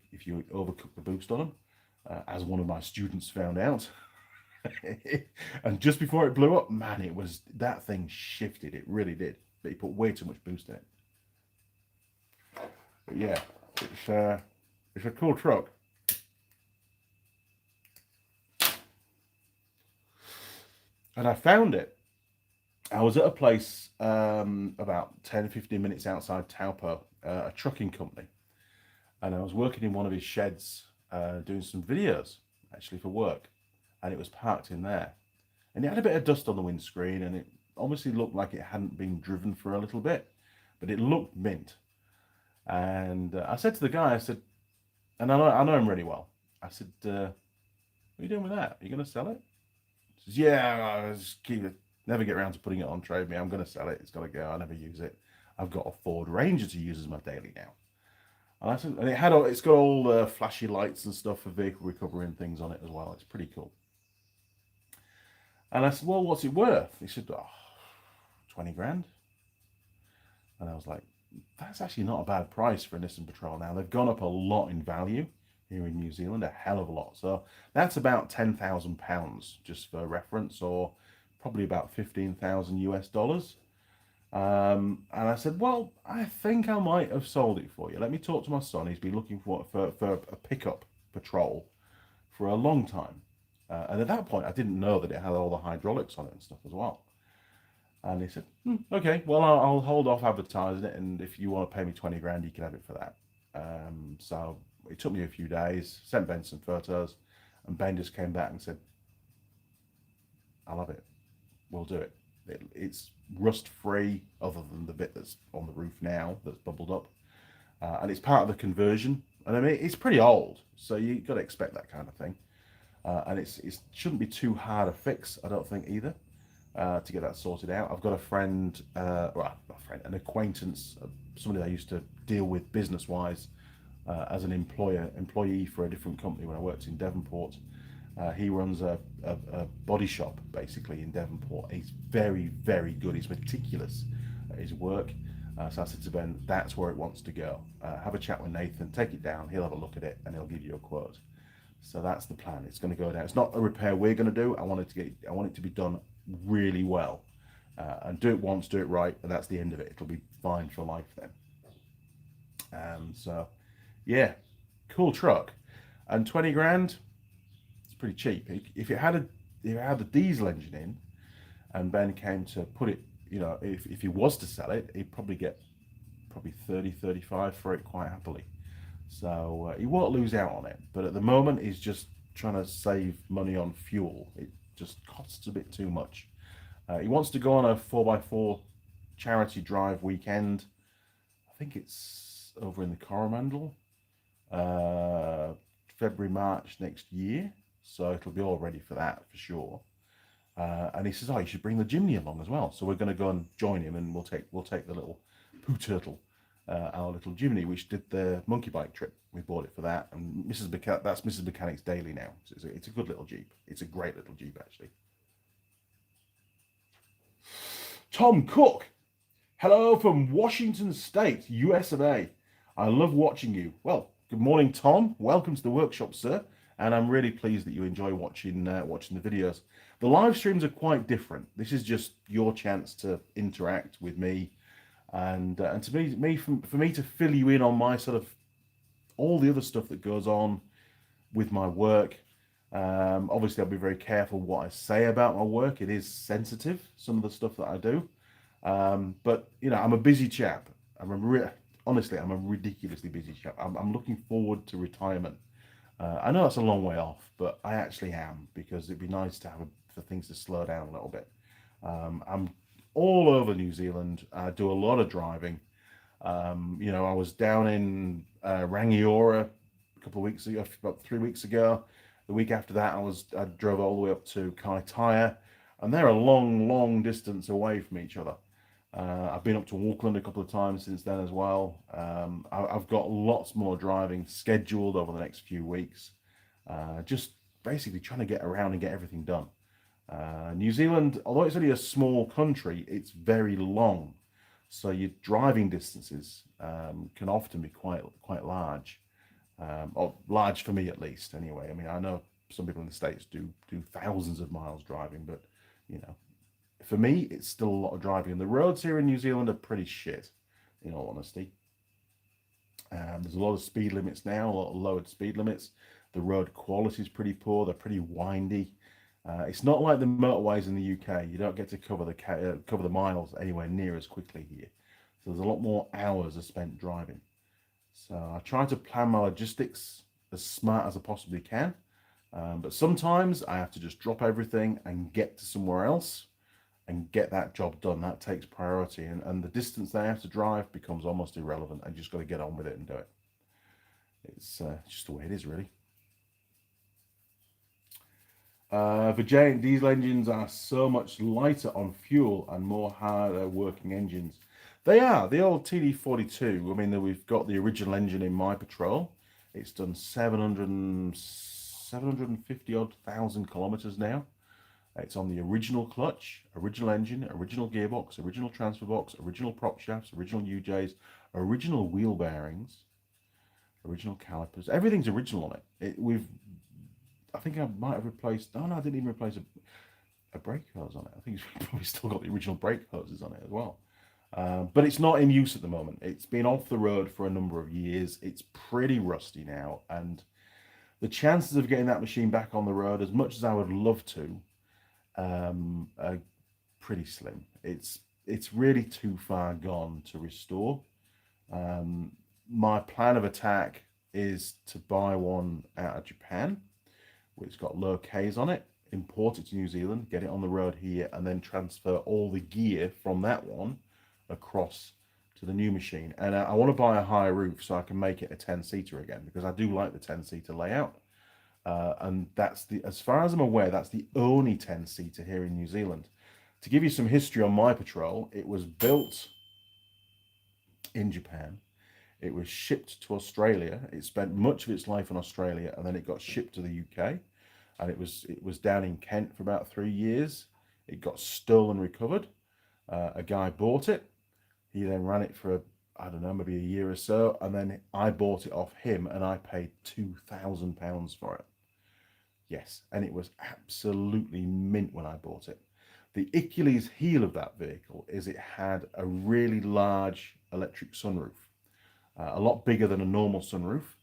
overcook the boost on them, as one of my students found out. And just before it blew up, man, that thing shifted. It really did. But he put way too much boost in it. But yeah, it's a cool truck. And I found it. I was at a place about 10-15 minutes outside Taupo, a trucking company. And I was working in one of his sheds doing some videos, actually, for work. And it was parked in there. And it had a bit of dust on the windscreen, and it obviously looked like it hadn't been driven for a little bit. But it looked mint. And I said to the guy, I said, and I know him really well. I said, what are you doing with that? Are you going to sell it? He says, yeah, I just keep it. Never get around to putting it on trade me. I'm going to sell it. It's got to go. I never use it. I've got a Ford Ranger to use as my daily now. And I said, and it's got all the flashy lights and stuff for vehicle recovery and things on it as well. It's pretty cool. And I said, well, what's it worth? He said, oh, 20 grand. And I was like, that's actually not a bad price for a Nissan Patrol now. They've gone up a lot in value here in New Zealand, a hell of a lot. So that's about £10,000 just for reference, or probably about 15,000 US dollars. And I said, well, I think I might have sold it for you. Let me talk to my son. He's been looking for a pickup Patrol for a long time. And at that point, I didn't know that it had all the hydraulics on it and stuff as well. And he said, okay, well, I'll hold off advertising it, and if you want to pay me 20 grand, you can have it for that. So it took me a few days, sent Ben some photos, and Ben just came back and said, I love it. We'll do it. It's rust-free, other than the bit that's on the roof now that's bubbled up. And it's part of the conversion. And I mean, it's pretty old, so you've got to expect that kind of thing. And it shouldn't be too hard a fix, I don't think, either. To get that sorted out. I've got a friend, well, not a friend, an acquaintance, somebody I used to deal with business-wise as an employee for a different company when I worked in Devonport. He runs a body shop, basically, in Devonport. He's very, very good. He's meticulous at his work. So I said to Ben, that's where it wants to go. Have a chat with Nathan, take it down, he'll have a look at it, and he'll give you a quote. So that's the plan. It's going to go down. It's not a repair we're going to do. I want it to be done really well, and do it once, do it right, and that's the end of it. It'll be fine for life then. So yeah, cool truck, and 20 grand, it's pretty cheap. If it had the diesel engine in, and Ben came to put it, if he was to sell it, he'd probably get 30, 35 for it quite happily. So he won't lose out on it, but at the moment he's just trying to save money on fuel. It just costs a bit too much. He wants to go on a 4x4 charity drive weekend. I think it's over in the Coromandel, February, March next year. So it'll be all ready for that for sure. And he says, oh, you should bring the Jimny along as well. So we're going to go and join him, and we'll take the little poo turtle, our little Jimny, which did the monkey bike trip. We bought it for that, and that's Mrs. Mechanic's daily now. So it's a good little Jeep. It's a great little Jeep, actually. Tom Cook, hello from Washington State, US of A. I love watching you. Well, good morning, Tom. Welcome to the workshop, sir. And I'm really pleased that you enjoy watching the videos. The live streams are quite different. This is just your chance to interact with me, and for me to fill you in on my sort of all the other stuff that goes on with my work. Obviously, I'll be very careful what I say about my work. It is sensitive, some of the stuff that I do. But I'm a busy chap. Honestly, I'm a ridiculously busy chap. I'm looking forward to retirement. I know that's a long way off, but I actually am, because it'd be nice to for things to slow down a little bit. I'm all over New Zealand. I do a lot of driving. I was down in Rangiora a couple of weeks ago, about 3 weeks ago. The week after that, I drove all the way up to Kaitaia, and they're a long distance away from each other. I've been up to Auckland a couple of times since then as well. I've got lots more driving scheduled over the next few weeks. Just basically trying to get around and get everything done. New Zealand, although it's only a small country, it's very long. So your driving distances can often be quite large. Or large for me, at least, anyway. I mean, I know some people in the States do thousands of miles driving, but for me, it's still a lot of driving. And the roads here in New Zealand are pretty shit, in all honesty. There's a lot of speed limits now, a lot of lowered speed limits. The road quality is pretty poor. They're pretty windy. It's not like the motorways in the UK. You don't get to cover the miles anywhere near as quickly here. So there's a lot more hours are spent driving. So I try to plan my logistics as smart as I possibly can. But sometimes I have to just drop everything and get to somewhere else and get that job done. That takes priority, and the distance they have to drive becomes almost irrelevant. I just got to get on with it and do it. It's just the way it is, really. The giant diesel engines are so much lighter on fuel and more harder working engines. They are the old TD42. I mean, we've got the original engine in my Patrol. It's done 750 odd thousand kilometers now. It's on the original clutch, original engine, original gearbox, original transfer box, original prop shafts, original UJs, original wheel bearings, original calipers. Everything's original on it. I think I might have replaced. Oh no, I didn't even replace a brake hose on it. I think it's probably still got the original brake hoses on it as well. But it's not in use at the moment. It's been off the road for a number of years. It's pretty rusty now, and the chances of getting that machine back on the road, as much as I would love to, are pretty slim. It's really too far gone to restore. My plan of attack is to buy one out of Japan, which got low Ks on it, import it to New Zealand, get it on the road here, and then transfer all the gear from that one across to the new machine. And I want to buy a high roof so I can make it a 10-seater again, because I do like the 10-seater layout. And that's as far as I'm aware, that's the only 10-seater here in New Zealand. To give you some history on my Patrol, it was built in Japan. It was shipped to Australia. It spent much of its life in Australia, and then it got shipped to the UK. And it was down in Kent for about 3 years. It got stolen, recovered. A guy bought it. He then ran it for, I don't know, maybe a year or so, and then I bought it off him, and I paid £2,000 for it. Yes, and it was absolutely mint when I bought it. The Achilles heel of that vehicle is it had a really large electric sunroof, a lot bigger than a normal sunroof.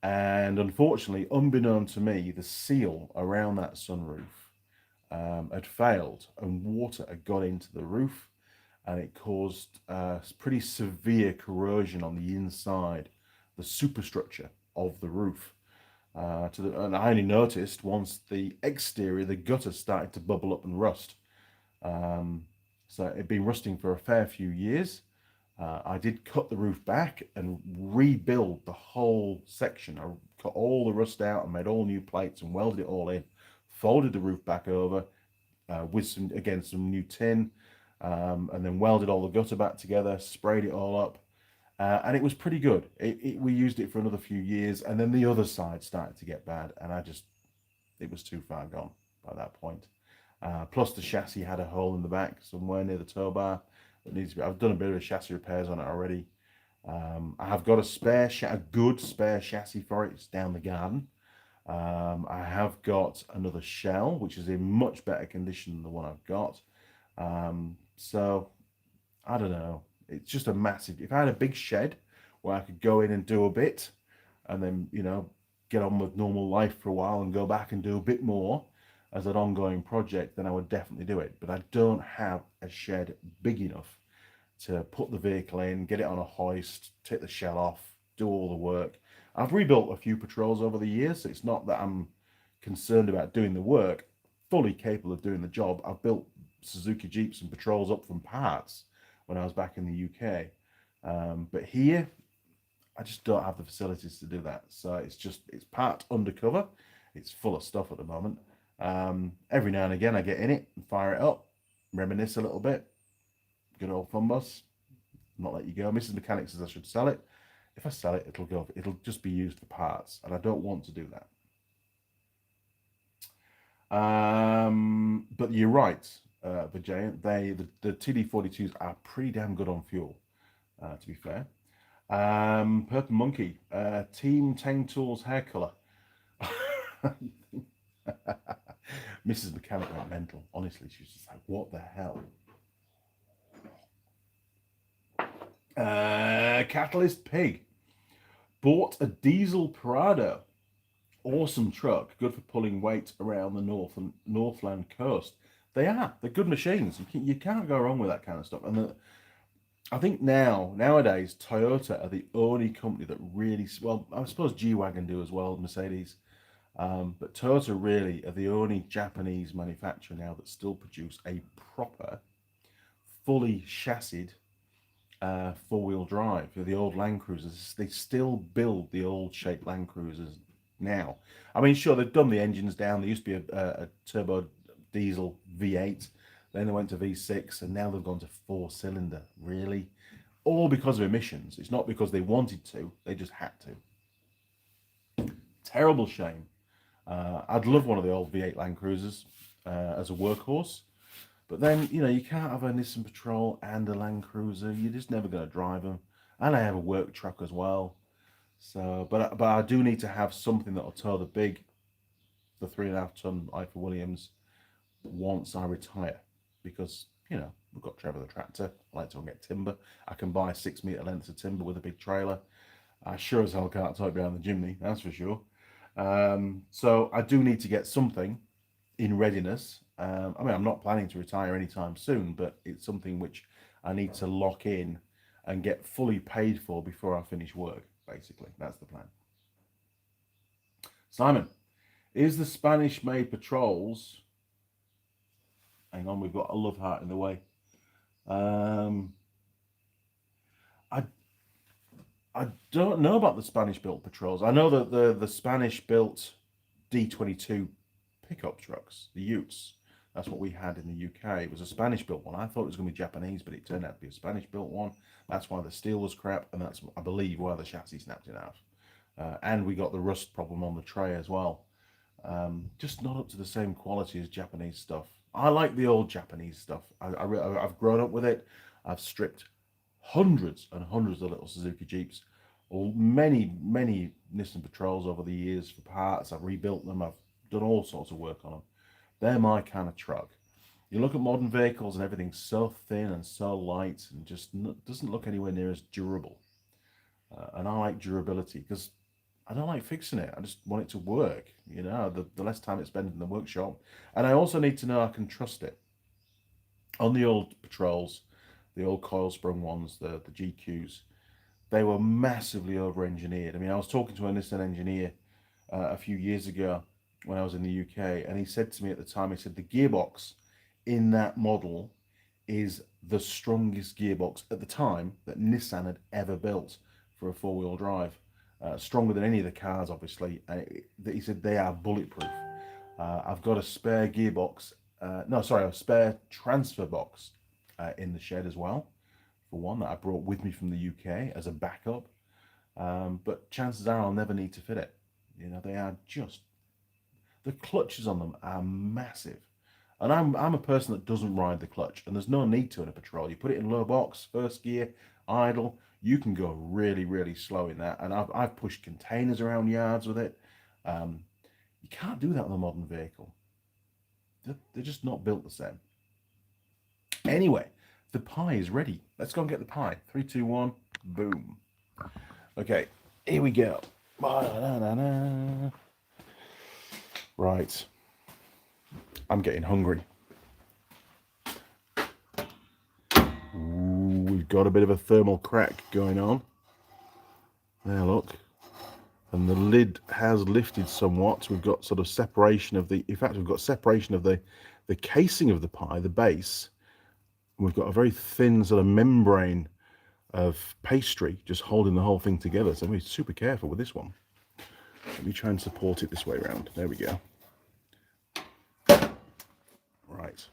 And unfortunately, unbeknown to me, the seal around that sunroof had failed, and water had got into the roof, and it caused pretty severe corrosion on the inside, the superstructure of the roof. And I only noticed once the exterior, the gutter started to bubble up and rust. So it'd been rusting for a fair few years. I did cut the roof back and rebuild the whole section. I cut all the rust out and made all new plates and welded it all in, folded the roof back over with some new tin, and then welded all the gutter back together, sprayed it all up. And it was pretty good. We used it for another few years, and then the other side started to get bad, and it was too far gone by that point. Plus the chassis had a hole in the back somewhere near the tow bar that needs to be. I've done a bit of chassis repairs on it already. I have got a good spare chassis for it. It's down the garden. I have got another shell, which is in much better condition than the one I've got. So I don't know. It's just a massive. If I had a big shed where I could go in and do a bit, and then get on with normal life for a while and go back and do a bit more as an ongoing project, then I would definitely do it. But I don't have a shed big enough to put the vehicle in, get it on a hoist, take the shell off, do all the work. I've rebuilt a few Patrols over the years, so it's not that I'm concerned about doing the work. Fully capable of doing the job. I've built Suzuki Jeeps and Patrols up from parts when I was back in the UK. But here, I just don't have the facilities to do that. So it's parked undercover. It's full of stuff at the moment. Every now and again, I get in it and fire it up, reminisce a little bit. Good old fun bus. Not let you go. Mrs. Mechanic says I should sell it. If I sell it, it'll just be used for parts, and I don't want to do that. But you're right, Vijay. The TD42s are pretty damn good on fuel, to be fair. Purple Monkey, Team Tang Tools hair color. Mrs. Mechanic went mental. Honestly, she's just like, what the hell? Catalyst Pig bought a diesel Prado. Awesome truck, good for pulling weight around the Northland coast. They're good machines. You can't go wrong with that kind of stuff. And I think nowadays Toyota are the only company that really, well, I suppose G-Wagon do as well, Mercedes. But Toyota really are the only Japanese manufacturer now that still produce a proper, fully chassied four-wheel drive. The old Land Cruisers, they still build the old shaped Land Cruisers now. I mean, sure, they've done the engines down. There used to be a turbo diesel V8, then they went to V6, and now they've gone to 4-cylinder. Really? all because of emissions. It's not because they wanted to, they just had to. Terrible shame. I'd love one of the old V8 Land Cruisers as a workhorse, but then, you know, you can't have a Nissan Patrol and a Land Cruiser. You're just never going to drive them. And I have a work truck as well. So, but I do need to have something that'll tow the 3.5 ton Ifor Williams once I retire, because, you know, we've got Trevor the tractor. I like to get timber. I can buy 6 metre lengths of timber with a big trailer. I sure as hell can't tow it behind the chimney, that's for sure. So I do need to get something in readiness. I mean, I'm not planning to retire anytime soon, but it's something which I need to lock in and get fully paid for before I finish work, basically. That's the plan. Simon, is the Spanish-made Patrols... Hang on, we've got a love heart in the way. I don't know about the Spanish-built Patrols. I know that the Spanish-built D22 pickup trucks, the Utes, that's what we had in the UK. It was a Spanish-built one. I thought it was going to be Japanese, but it turned out to be a Spanish-built one. That's why the steel was crap, and that's, I believe, why the chassis snapped in half. And we got the rust problem on the tray as well. Just not up to the same quality as Japanese stuff. I like the old Japanese stuff. I've grown up with it. I've stripped hundreds and hundreds of little Suzuki Jeeps, or many Nissan Patrols over the years for parts. I've rebuilt them. I've done all sorts of work on them. They're my kind of truck. You look at modern vehicles and everything's so thin and so light and just doesn't look anywhere near as durable. And I like durability because I don't like fixing it. I just want it to work. You know, the less time it's spent in the workshop. And I also need to know I can trust it. On the old Patrols, the old coil sprung ones, the GQs, they were massively over-engineered. I mean, I was talking to a Nissan engineer a few years ago when I was in the UK, and he said to me at the time, he said, the gearbox in that model is the strongest gearbox at the time that Nissan had ever built for a four-wheel drive. Stronger than any of the cars, obviously. He said they are bulletproof. I've got a spare gearbox, a spare transfer box in the shed as well, for one, that I brought with me from the UK as a backup. But chances are I'll never need to fit it. You know, they are just, the clutches on them are massive. And I'm a person that doesn't ride the clutch, and there's no need to in a Patrol. You put it in low box, first gear, idle, you can go really slow in that. And I've pushed containers around yards with it. You can't do that on a modern vehicle. They're just not built the same. Anyway, the pie is ready. Let's go and get the pie. 3, 2, 1, boom. Okay, here we go. Right. I'm getting hungry. Ooh, we've got a bit of a thermal crack going on. There, look. And the lid has lifted somewhat. We've got sort of separation of we've got separation of the casing of the pie, the base. We've got a very thin sort of membrane of pastry just holding the whole thing together. So I'm going to be super careful with this one. Let me try and support it this way around. There we go. Right.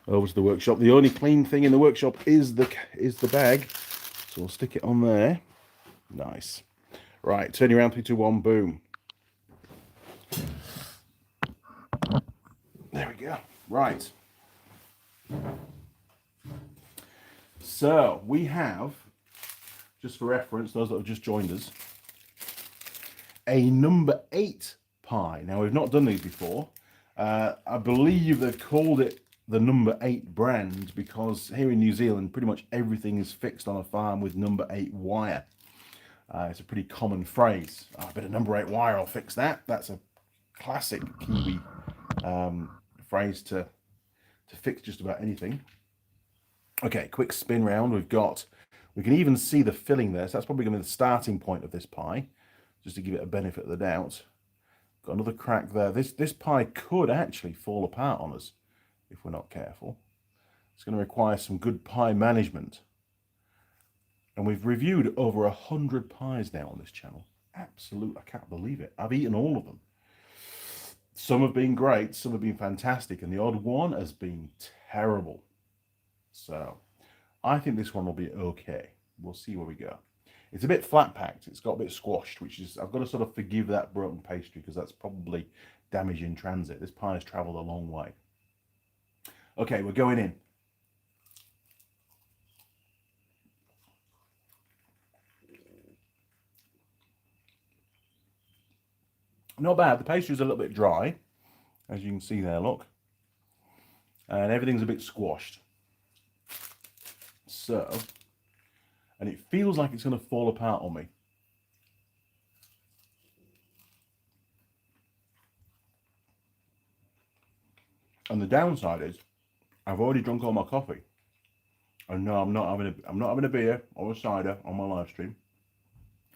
Over to the workshop. The only clean thing in the workshop is the bag. So we'll stick it on there. Nice. Right, turning around, 3, 2, 1, boom. There we go. Right. So we have, just for reference, those that have just joined us, a number 8 pie. Now, we've not done these before. I believe they've called it the number 8 brand because here in New Zealand, pretty much everything is fixed on a farm with number 8 wire. It's a pretty common phrase. Oh, a bit of number 8 wire, I'll fix that. That's a classic Kiwi phrase to fix just about anything. Okay, quick spin round. We can even see the filling there. So that's probably going to be the starting point of this pie, just to give it a benefit of the doubt. Got another crack there. This pie could actually fall apart on us if we're not careful. It's going to require some good pie management. And we've reviewed over 100 pies now on this channel. Absolutely, I can't believe it. I've eaten all of them. Some have been great, some have been fantastic, and the odd one has been terrible. So I think this one will be okay. We'll see where we go. It's a bit flat packed. It's got a bit squashed, which is, I've got to sort of forgive that broken pastry because that's probably damage in transit. This pie has travelled a long way. Okay, we're going in. Not bad. The pastry's a little bit dry, as you can see there, look. And everything's a bit squashed. So, and it feels like it's going to fall apart on me. And the downside is, I've already drunk all my coffee. And no, I'm not having a beer or a cider on my live stream.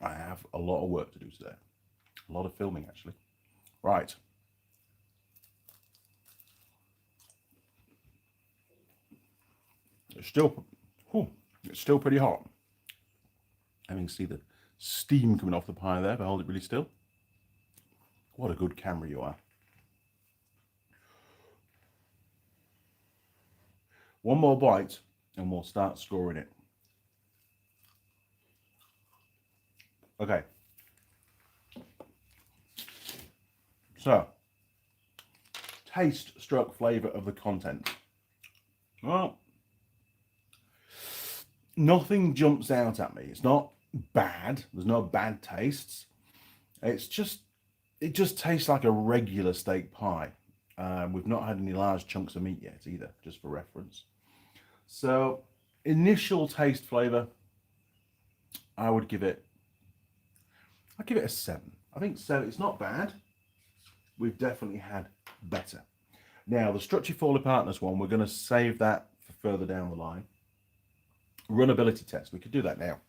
I have a lot of work to do today. A lot of filming, actually. Right. It's still pretty hot. I can see the steam coming off the pie there if I hold it really still. What a good camera you are. One more bite and we'll start scoring it. Okay. So, taste stroke flavour of the content. Well, nothing jumps out at me. It's not bad. There's no bad tastes. It just tastes like a regular steak pie. We've not had any large chunks of meat yet either, just for reference. So, initial taste flavour, I'd give it a 7. I think 7. It's not bad. We've definitely had better. Now, the structure fall apartness one, we're going to save that for further down the line. Runnability test, we could do that now.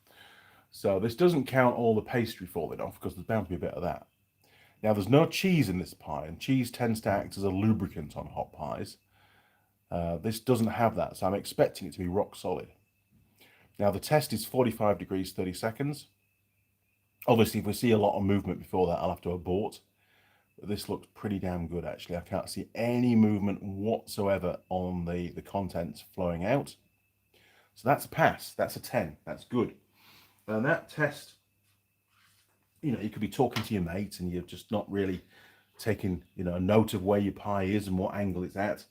So this doesn't count all the pastry falling off because there's bound to be a bit of that. Now, there's no cheese in this pie, and cheese tends to act as a lubricant on hot pies. This doesn't have that, so I'm expecting it to be rock solid. Now, the test is 45 degrees, 30 seconds. Obviously, if we see a lot of movement before that, I'll have to abort. But this looks pretty damn good, actually. I can't see any movement whatsoever on the contents flowing out. So that's a pass. That's a 10. That's good. And that test, you know, you could be talking to your mate and you're just not really taking, you know, a note of where your pie is and what angle it's at.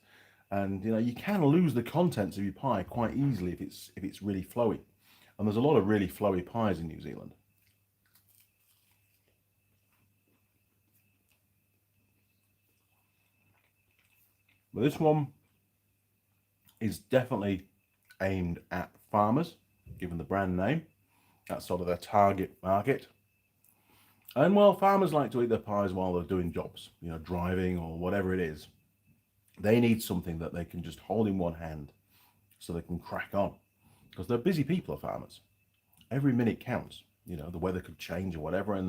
And, you know, you can lose the contents of your pie quite easily if it's really flowy. And there's a lot of really flowy pies in New Zealand. But this one is definitely aimed at farmers, given the brand name. That's sort of their target market. And well, farmers like to eat their pies while they're doing jobs, you know, driving or whatever it is. They need something that they can just hold in one hand so they can crack on. Because they're busy people, are farmers. Every minute counts. You know, the weather could change or whatever, and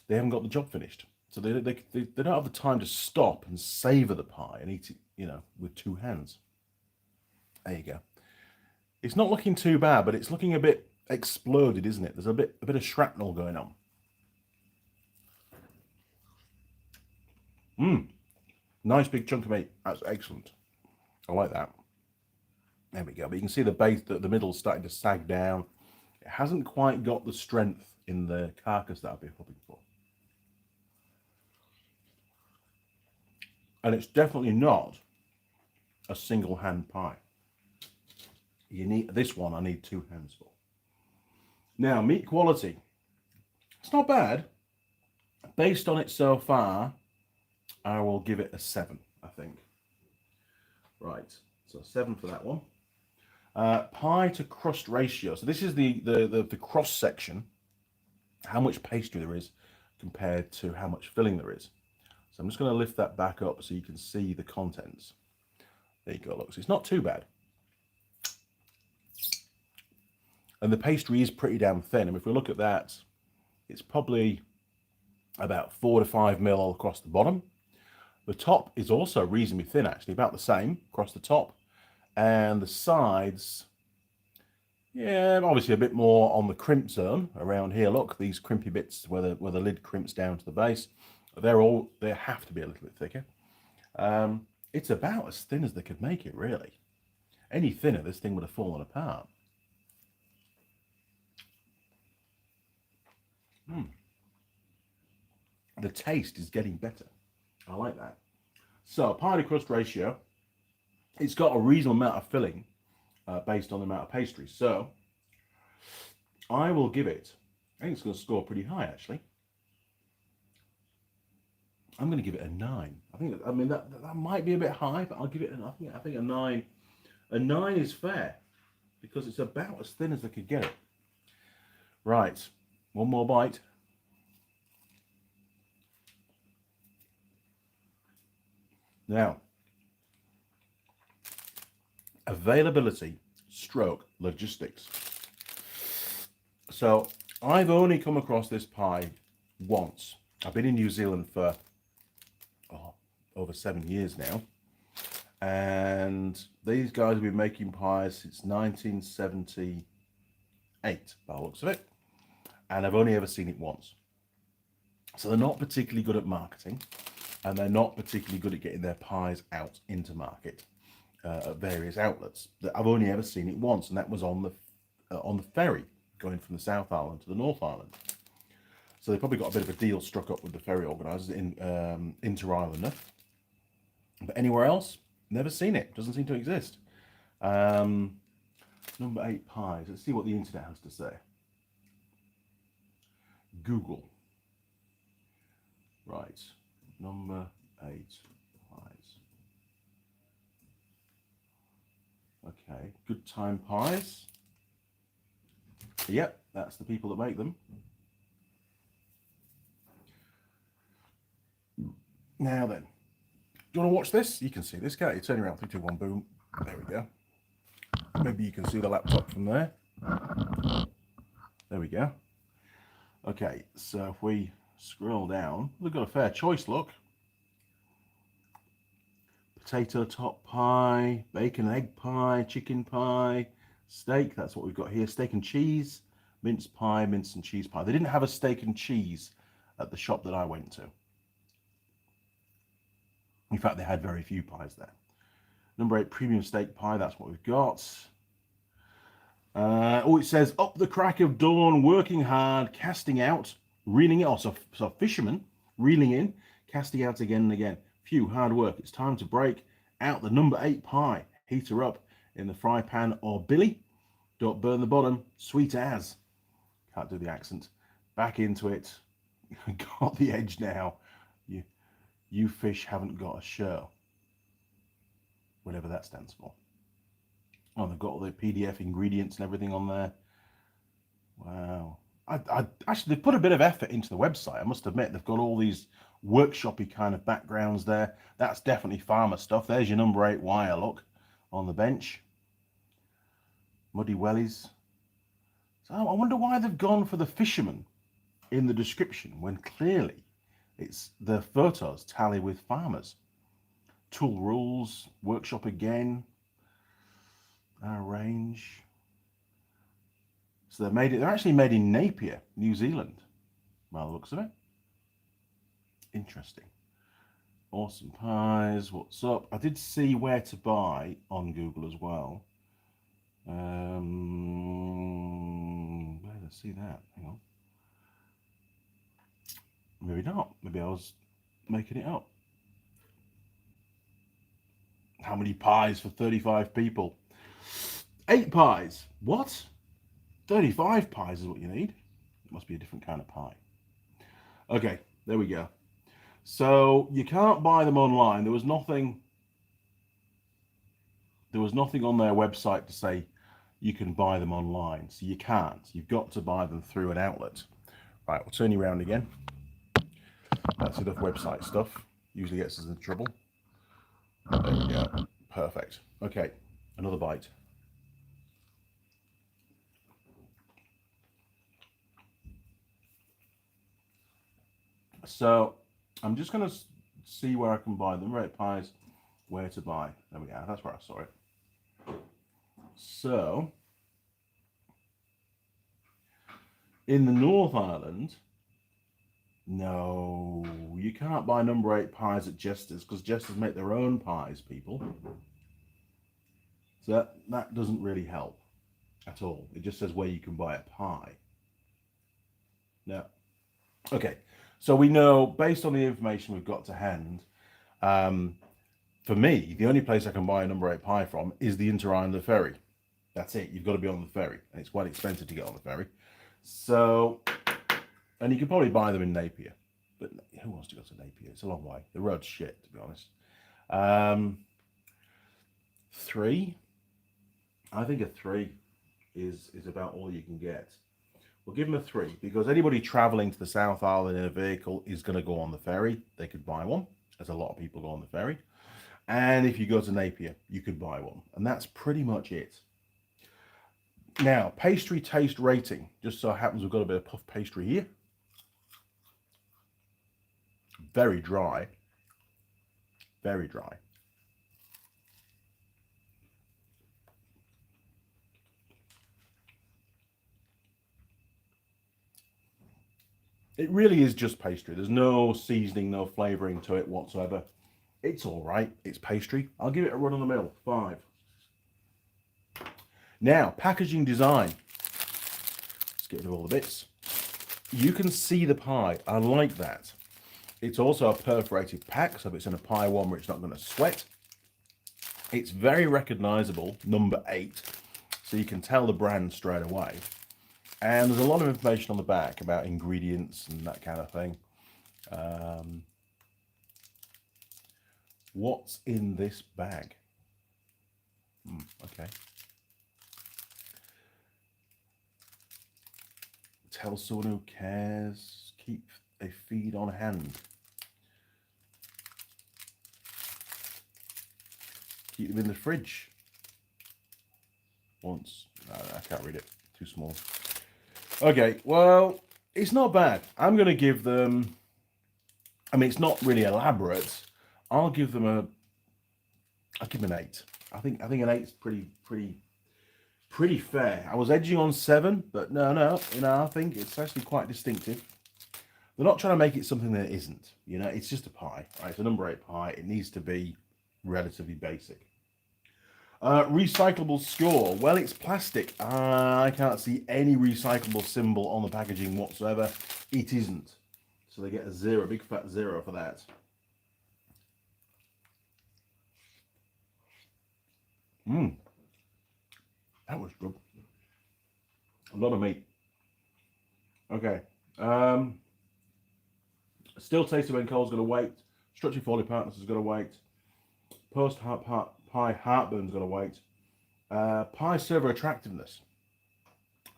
they haven't got the job finished. So they don't have the time to stop and savor the pie and eat it, you know, with two hands. There you go. It's not looking too bad, but it's looking a bit exploded, isn't it? There's a bit of shrapnel going on. Nice big chunk of meat. That's excellent. I like that. There we go. But you can see the base, the middle's starting to sag down. It hasn't quite got the strength in the carcass that I've been hoping for. And it's definitely not a single hand pie. You need this one, I need two hands for. Now, meat quality. It's not bad. Based on it so far, I will give it a 7, I think. Right, so 7 for that one. Pie to crust ratio. So this is the cross section, how much pastry there is compared to how much filling there is. So I'm just going to lift that back up so you can see the contents. There you go, look, so it's not too bad. And the pastry is pretty damn thin. And if we look at that, it's probably about 4 to 5 mil across the bottom. The top is also reasonably thin, actually, about the same across the top. And the sides, yeah, obviously a bit more on the crimp zone around here. Look, these crimpy bits where the lid crimps down to the base. They have to be a little bit thicker. It's about as thin as they could make it, really. Any thinner, this thing would have fallen apart. The taste is getting better. I like that. So pie to crust ratio, it's got a reasonable amount of filling based on the amount of pastry. So I will give it, I think it's going to score pretty high actually. I'm going to give it a 9. I mean that might be a bit high, but I'll give it I think a 9. A 9 is fair because it's about as thin as I could get it. Right, one more bite. Now, availability stroke logistics. So I've only come across this pie once. I've been in New Zealand for over 7 years now, and these guys have been making pies since 1978 by the looks of it, and I've only ever seen it once. So they're not particularly good at marketing, and they're not particularly good at getting their pies out into market at various outlets. I've only ever seen it once, and that was on the ferry going from the South Island to the North Island. So they probably got a bit of a deal struck up with the ferry organisers in Inter-Islander. But anywhere else, never seen it. Doesn't seem to exist. Number 8 pies. Let's see what the internet has to say. Google. Right. Number 8 pies. Okay. Good time pies. Yep, that's the people that make them. Now then, do you want to watch this? You can see this, can't you? Turn around, 3, 2, 1, boom. There we go. Maybe you can see the laptop from there. There we go. Okay, so if we scroll down, we've got a fair choice, look. Potato top pie, bacon egg pie, chicken pie, steak, that's what we've got here. Steak and cheese, mince pie, mince and cheese pie. They didn't have a steak and cheese at the shop that I went to. In fact, they had very few pies there. Number 8, premium steak pie, that's what we've got. It says, up the crack of dawn, working hard, casting out, reeling it off. So fishermen, reeling in, casting out again and again. Phew, hard work. It's time to break out the number 8 pie. Heat her up in the fry pan or billy. Don't burn the bottom. Sweet as. Can't do the accent. Back into it. Got the edge now. You fish haven't got a show. Whatever that stands for. Oh, they've got all the PDF ingredients and everything on there. Wow. I actually, they've put a bit of effort into the website. I must admit, they've got all these workshoppy kind of backgrounds there. That's definitely farmer stuff. There's your number 8 wire, look, on the bench. Muddy wellies. So I wonder why they've gone for the fisherman in the description when clearly it's the photos tally with farmers. Tool rules, workshop again, our range. So they're actually made in Napier, New Zealand, by the looks of it. Interesting. Awesome pies, what's up? I did see where to buy on Google as well. Where did I see that? Hang on. Maybe not. Maybe I was making it up. How many pies for 35 people? 8 pies. What? 35 pies is what you need. It must be a different kind of pie. Okay, there we go. So you can't buy them online. There was nothing on their website to say you can buy them online. So you can't. You've got to buy them through an outlet. Right, we'll turn you around again. That's enough website stuff. Usually gets us into trouble. There we go. Perfect. Okay, another bite. So I'm just going to see where I can buy them. Red pies, where to buy. There we go. That's where I saw it. So in the North Island, no, you can't buy number 8 pies at Jester's because Jester's make their own pies, people. So that doesn't really help at all. It just says where you can buy a pie. No. Okay, so we know, based on the information we've got to hand, for me, the only place I can buy a number 8 pie from is the Inter-Islander ferry. That's it. You've got to be on the ferry, and it's quite expensive to get on the ferry. So, and you can probably buy them in Napier, but who wants to go to Napier? It's a long way. The road's shit, to be honest. 3. I think a 3 is about all you can get. We'll give them a 3 because anybody travelling to the South Island in a vehicle is going to go on the ferry. They could buy one, as a lot of people go on the ferry. And if you go to Napier, you could buy one. And that's pretty much it. Now, pastry taste rating. Just so happens we've got a bit of puff pastry here. Very dry. Very dry. It really is just pastry. There's no seasoning, no flavouring to it whatsoever. It's all right. It's pastry. I'll give it a run of the mill. 5. Now, packaging design. Let's get rid of all the bits. You can see the pie. I like that. It's also a perforated pack, so if it's in a pie warmer, it's not going to sweat. It's very recognisable, number 8, so you can tell the brand straight away. And there's a lot of information on the back about ingredients and that kind of thing. What's in this bag? Okay. Tell someone who cares, keep a feed on hand. Keep them in the fridge. Once. No, I can't read it. Too small. Okay, well, it's not bad. I'm going to give them... I mean, it's not really elaborate. I'll give them an 8. I think an 8's pretty fair. I was edging on 7, but no, I think it's actually quite distinctive. They're not trying to make it something that it isn't. It's just a pie, right? It's a number 8 pie. It needs to be relatively basic. Recyclable score. Well, it's plastic. I can't see any recyclable symbol on the packaging whatsoever. It isn't. So they get a 0, big fat 0 for that. That was good. A lot of meat. Okay. Still tasty when cold's going to wait. Structured Foley Partners is going to wait. Post pie heartburn's going to wait. Pie server attractiveness.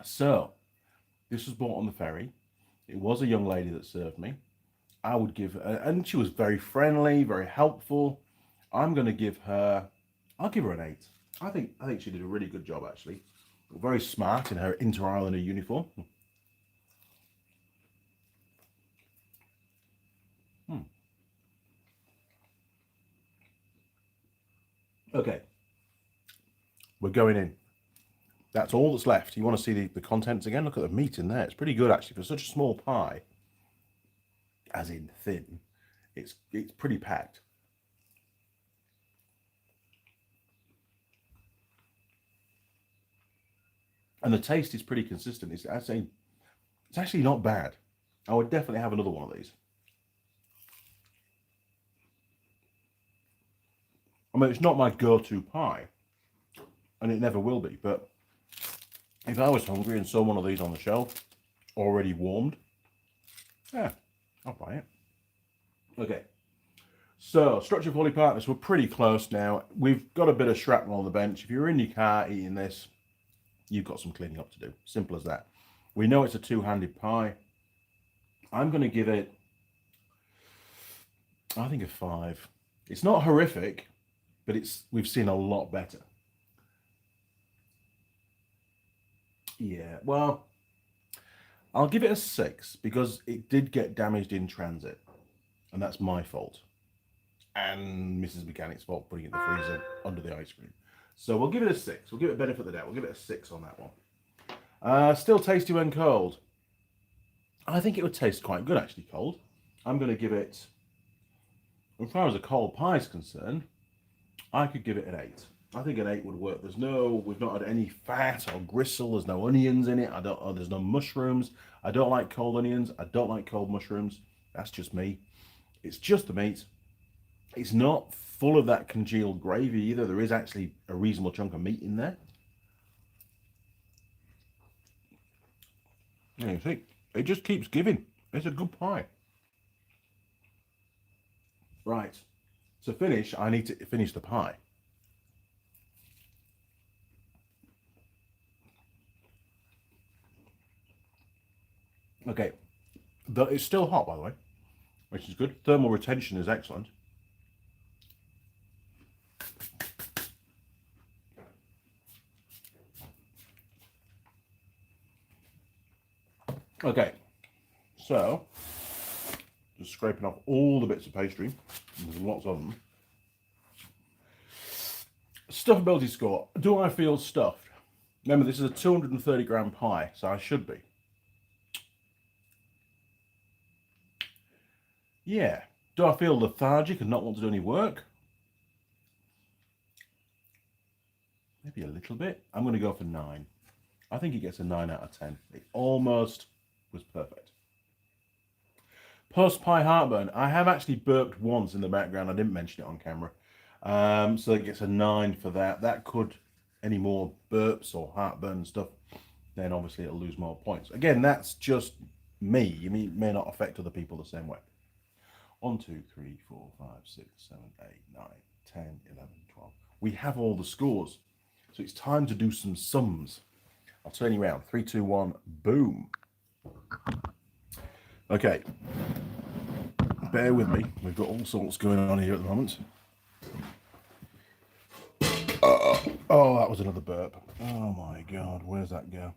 So, this was bought on the ferry. It was a young lady that served me. I would give her, and she was very friendly, very helpful. I'm going to give her, I'll give her an 8. I think she did a really good job, actually. Very smart in her Inter-Islander uniform. Okay. We're going in. That's all that's left. You want to see the contents again? Look at the meat in there. It's pretty good, actually. For such a small pie, as in thin, it's pretty packed. And the taste is pretty consistent. It's actually not bad. I would definitely have another one of these. I mean, it's not my go-to pie, and it never will be, but if I was hungry and saw one of these on the shelf, already warmed, yeah, I'll buy it. Okay, so Structured Foley Partners, we're pretty close now. We've got a bit of shrapnel on the bench. If you're in your car eating this, you've got some cleaning up to do. Simple as that. We know it's a two-handed pie. I'm going to give it, I think, a 5. It's not horrific, but we've seen a lot better. Yeah, well, I'll give it a 6 because it did get damaged in transit, and that's my fault. And Mrs. Mechanic's fault putting it in the freezer under the ice cream. So we'll give it a 6. We'll give it a benefit of the doubt. We'll give it a 6 on that one. Still tasty when cold. I think it would taste quite good, actually, cold. I'm going to give it, as far as a cold pie is concerned, I could give it an 8. I think an 8 would work. We've not had any fat or gristle. There's no onions in it. There's no mushrooms. I don't like cold onions. I don't like cold mushrooms. That's just me. It's just the meat. It's not full of that congealed gravy either. There is actually a reasonable chunk of meat in there. Yeah, you see, it just keeps giving. It's a good pie. Right. To finish, I need to finish the pie. Okay. It's still hot, by the way, which is good. Thermal retention is excellent. Okay, so just scraping off all the bits of pastry. There's lots of them. Stuffability score. Do I feel stuffed? Remember, this is a 230 gram pie, so I should be. Yeah. Do I feel lethargic and not want to do any work? Maybe a little bit. I'm going to go for 9. I think it gets a 9 out of 10. It almost was perfect. Post pie heartburn. I have actually burped once in the background. I didn't mention it on camera. So it gets a 9 for that. That could, any more burps or heartburn stuff, then obviously it'll lose more points. Again, that's just me. I mean, it may not affect other people the same way. 1, 2, 3, 4, 5, 6, 7, 8, 9, 10, 11, 12. We have all the scores. So it's time to do some sums. I'll turn you around. 3, 2, 1, boom. Okay. Bear with me. We've got all sorts going on here at the moment. Oh, that was another burp. Oh my God, where's that go?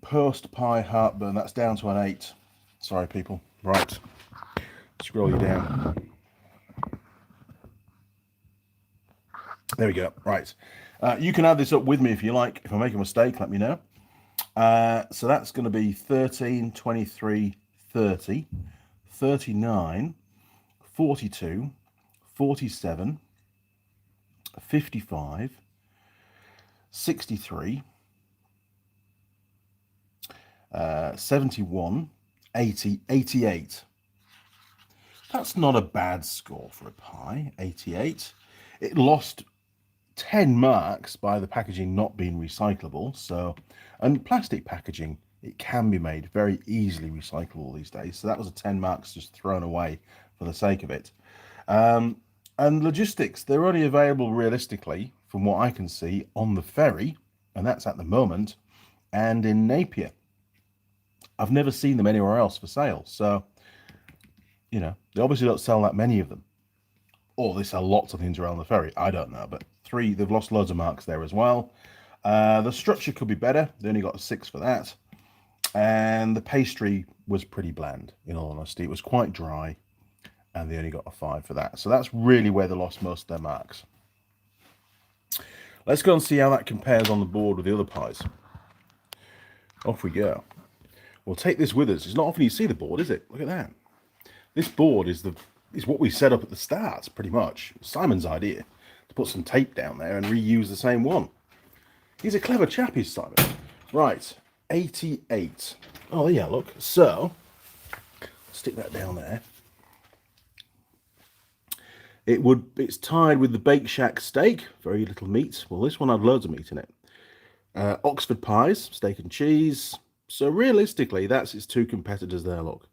Post pie heartburn. That's down to an 8. Sorry, people. Right. Scroll you down. There we go. Right. You can add this up with me if you like. If I make a mistake, let me know. So that's going to be 13, 23, 30, 39, 42, 47, 55, 63, 71, 80, 88. That's not a bad score for a pie, 88. It lost 10 marks by the packaging not being recyclable. So, and plastic packaging, it can be made very easily recyclable these days. So that was a 10 marks just thrown away for the sake of it. And logistics, they're only available realistically, from what I can see, on the ferry, and that's at the moment, and in Napier. I've never seen them anywhere else for sale. So, you know, they obviously don't sell that many of them. Or they sell lots of things around the ferry. I don't know. But 3, they've lost loads of marks there as well. The structure could be better. They only got a 6 for that. And the pastry was pretty bland, in all honesty. It was quite dry. And they only got a 5 for that. So that's really where they lost most of their marks. Let's go and see how that compares on the board with the other pies. Off we go. We'll take this with us. It's not often you see the board, is it? Look at that. This board is what we set up at the start, pretty much. Simon's idea to put some tape down there and reuse the same one. He's a clever chap, is Simon. Right, 88. Oh yeah, look. So stick that down there. It's tied with the Bake Shack steak. Very little meat. Well, this one had loads of meat in it. Oxford pies, steak and cheese. So realistically, that's its 2 competitors there. Look,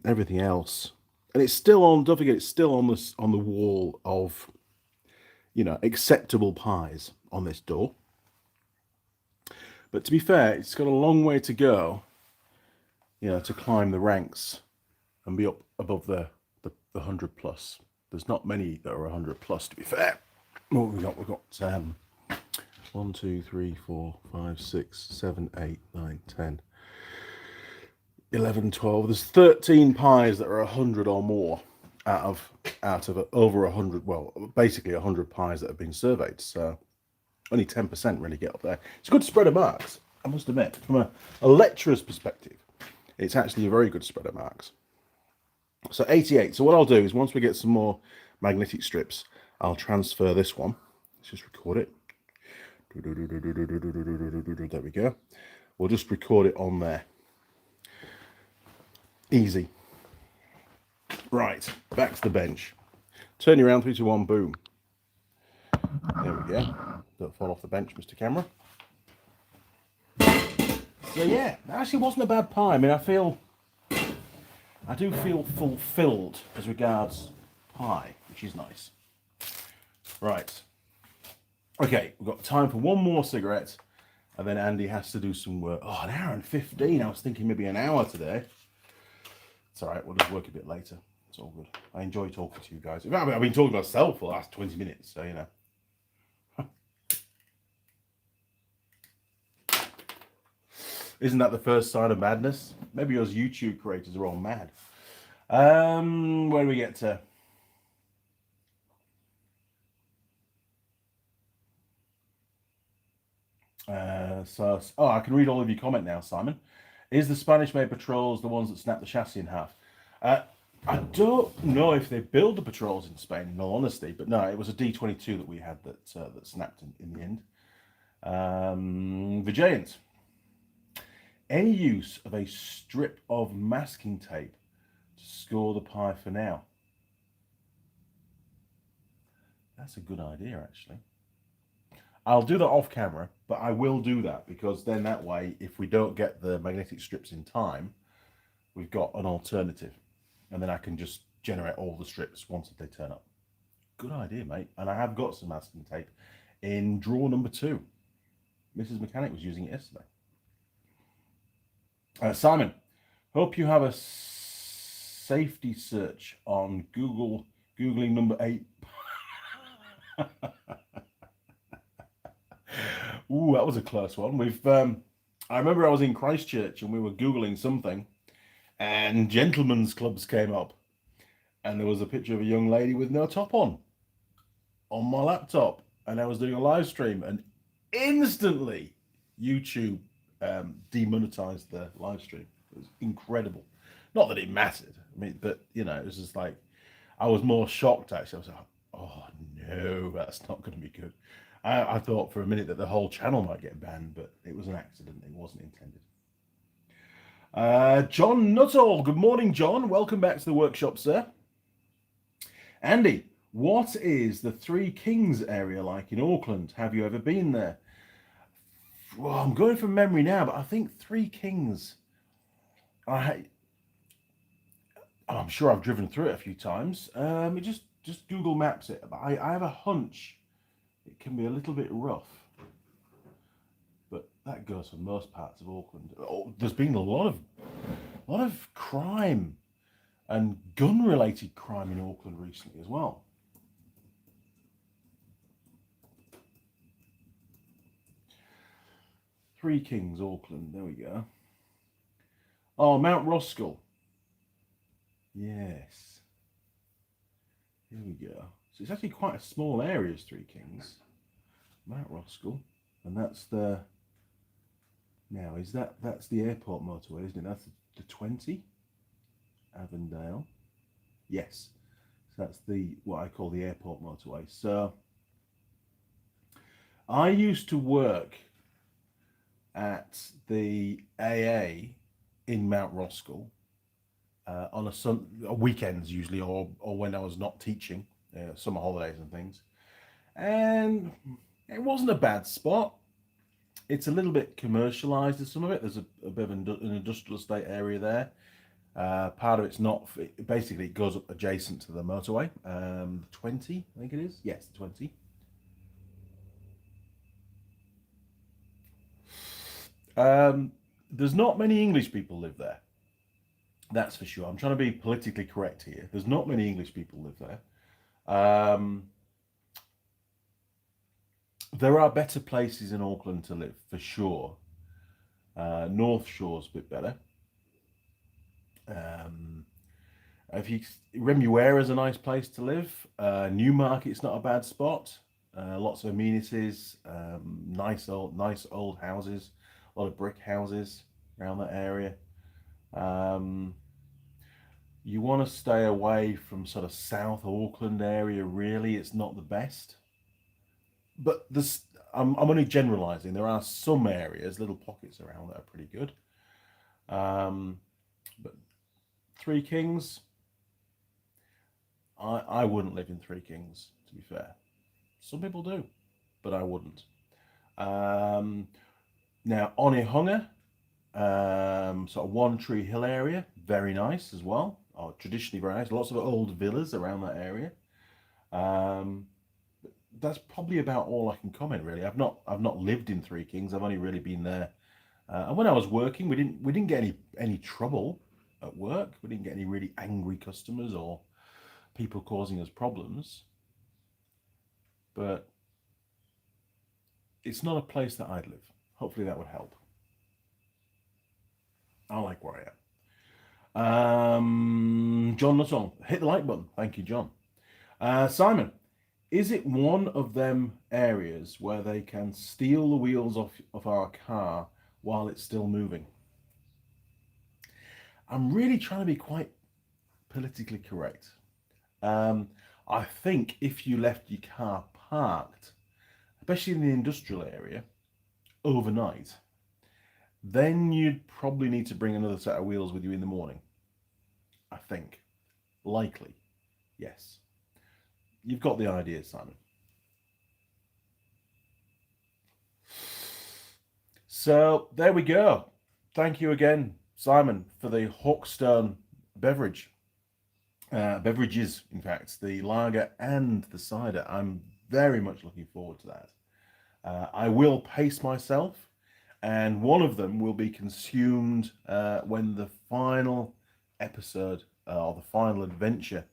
everything else, and it's still on. Don't forget, it's still on the wall of, you know, acceptable pies on this door. But to be fair, it's got a long way to go, you know, to climb the ranks and be up above the 100 plus. There's not many that are 100 plus, to be fair. What have we got? We've got 1, 2, 3, 4, 5, 6, 7, 8, 9, 10, 11, 12. There's 13 pies that are 100 or more out of over 100. Well, basically 100 pies that have been surveyed. So only 10% really get up there. It's a good spread of marks, I must admit. From a lecturer's perspective, it's actually a very good spread of marks. So 88. So what I'll do is, once we get some more magnetic strips, I'll transfer this one. Let's just record it. There we go. We'll just record it on there. Easy. Right, back to the bench. Turn you around, 3, 2, 1, boom. There we go. Don't fall off the bench, Mr. Camera. So yeah, that actually wasn't a bad pie. I mean, I do feel fulfilled as regards pie, which is nice. Right. Okay, we've got time for one more cigarette, and then Andy has to do some work. Oh, an hour and 15. I was thinking maybe an hour today. It's all right. We'll just work a bit later. It's all good. I enjoy talking to you guys. I've been talking to myself for the last 20 minutes, so you know. Isn't that the first sign of madness? Maybe us YouTube creators are all mad. Where do we get to? I can read all of your comment now, Simon. Is the Spanish-made Patrols the ones that snap the chassis in half? I don't know if they build the Patrols in Spain, in all honesty, but no, it was a D22 that we had that snapped in the end. Vijayant. Any use of a strip of masking tape to score the pie for now? That's a good idea, actually. I'll do that off camera, but I will do that because then that way, if we don't get the magnetic strips in time, we've got an alternative. And then I can just generate all the strips once they turn up. Good idea, mate. And I have got some masking tape in drawer number 2. Mrs. Mechanic was using it yesterday. Simon, hope you have a safety search on Googling number 8. Ooh, that was a close one. I remember I was in Christchurch and we were Googling something and gentlemen's clubs came up and there was a picture of a young lady with no top on my laptop, and I was doing a live stream and instantly YouTube demonetized the live stream. It was incredible. Not that it mattered. I mean, but you know, it was just like, I was more shocked actually. I was like, oh no, that's not going to be good. I thought for a minute that the whole channel might get banned, but it was an accident. It wasn't intended. John Nuttall. Good morning, John. Welcome back to the workshop, sir. Andy, what is the Three Kings area like in Auckland? Have you ever been there? Well, I'm going from memory now, but I think Three Kings. I'm sure I've driven through it a few times. Just Google Maps it. I have a hunch it can be a little bit rough, but that goes for most parts of Auckland. Oh, there's been a lot of crime and gun-related crime in Auckland recently as well. Three Kings, Auckland. There we go. Oh, Mount Roskill. Yes. Here we go. So it's actually quite a small area, Three Kings. Mount Roskill. And that's the... Now, that's the airport motorway, isn't it? That's the 20. Avondale. Yes. So that's what I call the airport motorway. So I used to work at the AA in Mount Roskill on a weekends usually, or when I was not teaching, summer holidays and things. And it wasn't a bad spot. It's a little bit commercialized in some of it. There's a bit of an industrial estate area there. Part of it's not, basically it goes up adjacent to the motorway. 20, I think it is. Yes, 20. There's not many English people live there. That's for sure. I'm trying to be politically correct here. There's not many English people live there. There are better places in Auckland to live, for sure. North Shore's a bit better. Remuera is a nice place to live. Newmarket's not a bad spot. Lots of amenities. Nice old houses. A lot of brick houses around that area. You want to stay away from sort of South Auckland area, really. It's not the best. But this, I'm only generalizing. There are some areas, little pockets around that are pretty good. But Three Kings, I wouldn't live in Three Kings, to be fair. Some people do, but I wouldn't. Um, Now, Onehunga, sort of One Tree Hill area, very nice as well. Oh, traditionally very nice. Lots of old villas around that area. Um, that's probably about all I can comment really. I've not lived in Three Kings. I've only really been there. And when I was working, we didn't get any trouble at work. We didn't get any really angry customers or people causing us problems. But it's not a place that I'd live. Hopefully that would help. I like where I am. John Nutton, hit the like button. Thank you, John. Simon, is it one of them areas where they can steal the wheels off of our car while it's still moving? I'm really trying to be quite politically correct. I think if you left your car parked, especially in the industrial area, overnight, then you'd probably need to bring another set of wheels with you in the morning. I think. Likely. Yes. You've got the idea, Simon. So there we go. Thank you again, Simon, for the Hawkstone beverage. Beverages, in fact, the lager and the cider. I'm very much looking forward to that. I will pace myself, and one of them will be consumed when the final episode or the final adventure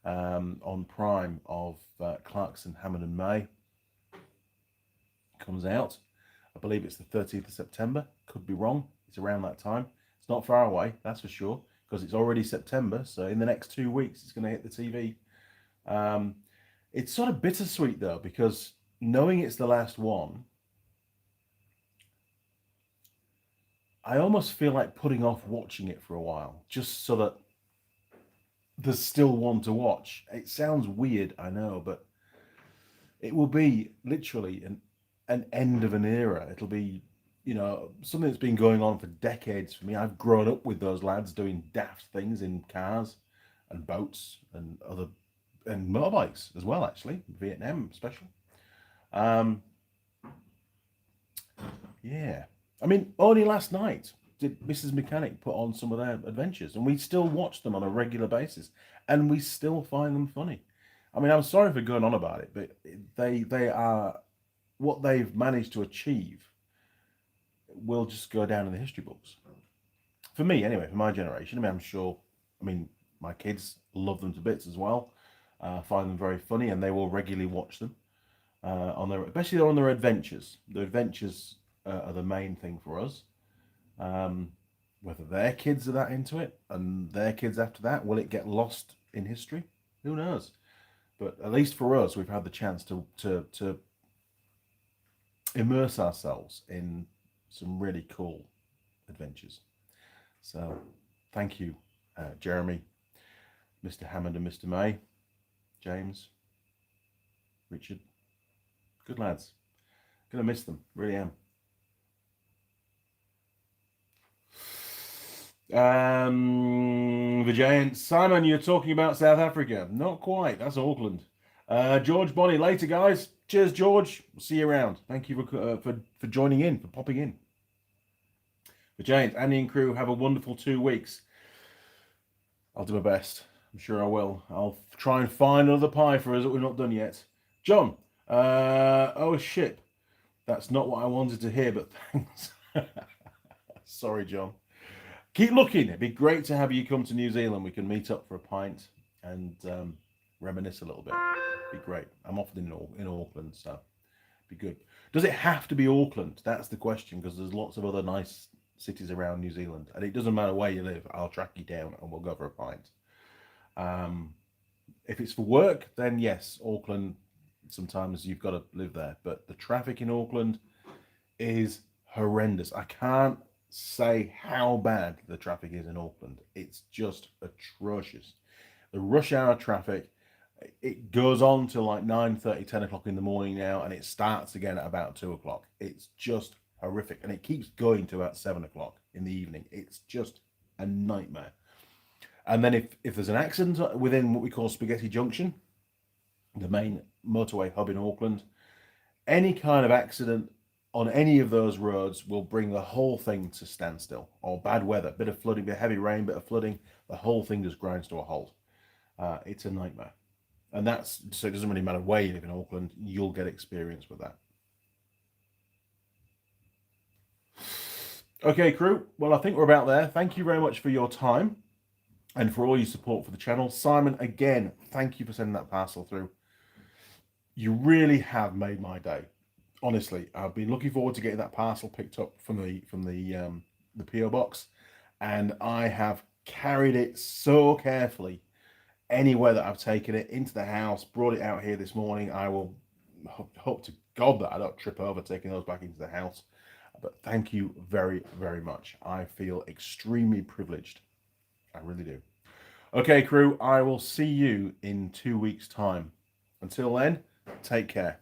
on Prime of Clarkson, Hammond and May comes out. I believe it's the 13th of September. Could be wrong. It's around that time. It's not far away, that's for sure, because it's already September. So in the next 2 weeks, it's going to hit the TV. It's sort of bittersweet though, because knowing it's the last one, I almost feel like putting off watching it for a while, just so that there's still one to watch. It sounds weird, I know, but it will be literally an end of an era. It'll be, something that's been going on for decades for me. I've grown up with those lads doing daft things in cars and boats and motorbikes as well, actually, Vietnam especially. Yeah. I mean, only last night did Mrs. Mechanic put on some of their adventures, and we still watch them on a regular basis, and we still find them funny. I mean, I'm sorry for going on about it, but they are what they've managed to achieve will just go down in the history books. For me, anyway, for my generation. I mean, I'm sure. I mean, my kids love them to bits as well. Find them very funny, and they will regularly watch them especially on their adventures. The adventures are the main thing for us. Whether their kids are that into it and their kids after that, will it get lost in history? Who knows? But at least for us, we've had the chance to immerse ourselves in some really cool adventures. So thank you, Jeremy, Mr. Hammond and Mr. May, James, Richard. Good lads. Gonna miss them, really am. The Giants. Simon, you're talking about South Africa. Not quite. That's Auckland. George Bonnie, later, guys. Cheers, George. We'll see you around. Thank you for joining in, for popping in. The Giants, Andy and crew, have a wonderful 2 weeks. I'll do my best. I'm sure I will. I'll try and find another pie for us that we've not done yet. John. Oh, shit. That's not what I wanted to hear, but thanks. Sorry, John. Keep looking. It'd be great to have you come to New Zealand. We can meet up for a pint and reminisce a little bit. It'd be great. I'm often in Auckland, so it'd be good. Does it have to be Auckland? That's the question, because there's lots of other nice cities around New Zealand, and it doesn't matter where you live. I'll track you down and we'll go for a pint. If it's for work, then yes, Auckland. Sometimes you've got to live there, but the traffic in Auckland is horrendous. I can't say how bad the traffic is in Auckland. It's just atrocious. The rush hour traffic, it goes on till like 9:30, 10 o'clock in the morning now, and it starts again at about 2 o'clock. It's just horrific, and it keeps going to about 7 o'clock in the evening. It's just a nightmare. And then if there's an accident within what we call Spaghetti Junction, the main motorway hub in Auckland, any kind of accident on any of those roads will bring the whole thing to standstill. Or bad weather, bit of flooding, bit of heavy rain, bit of flooding, the whole thing just grinds to a halt. It's a nightmare. And that's, so it doesn't really matter where you live in Auckland, you'll get experience with that. Okay, crew, well, I think we're about there. Thank you very much for your time and for all your support for the channel. Simon, again, thank you for sending that parcel through. You really have made my day. Honestly, I've been looking forward to getting that parcel picked up from the PO box, and I have carried it so carefully anywhere that I've taken it into the house, brought it out here this morning. I will hope to God that I don't trip over taking those back into the house. But thank you very, very much. I feel extremely privileged. I really do. Okay, crew, I will see you in 2 weeks' time. Until then, take care.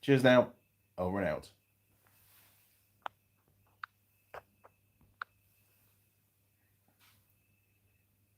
Cheers now. Over and out.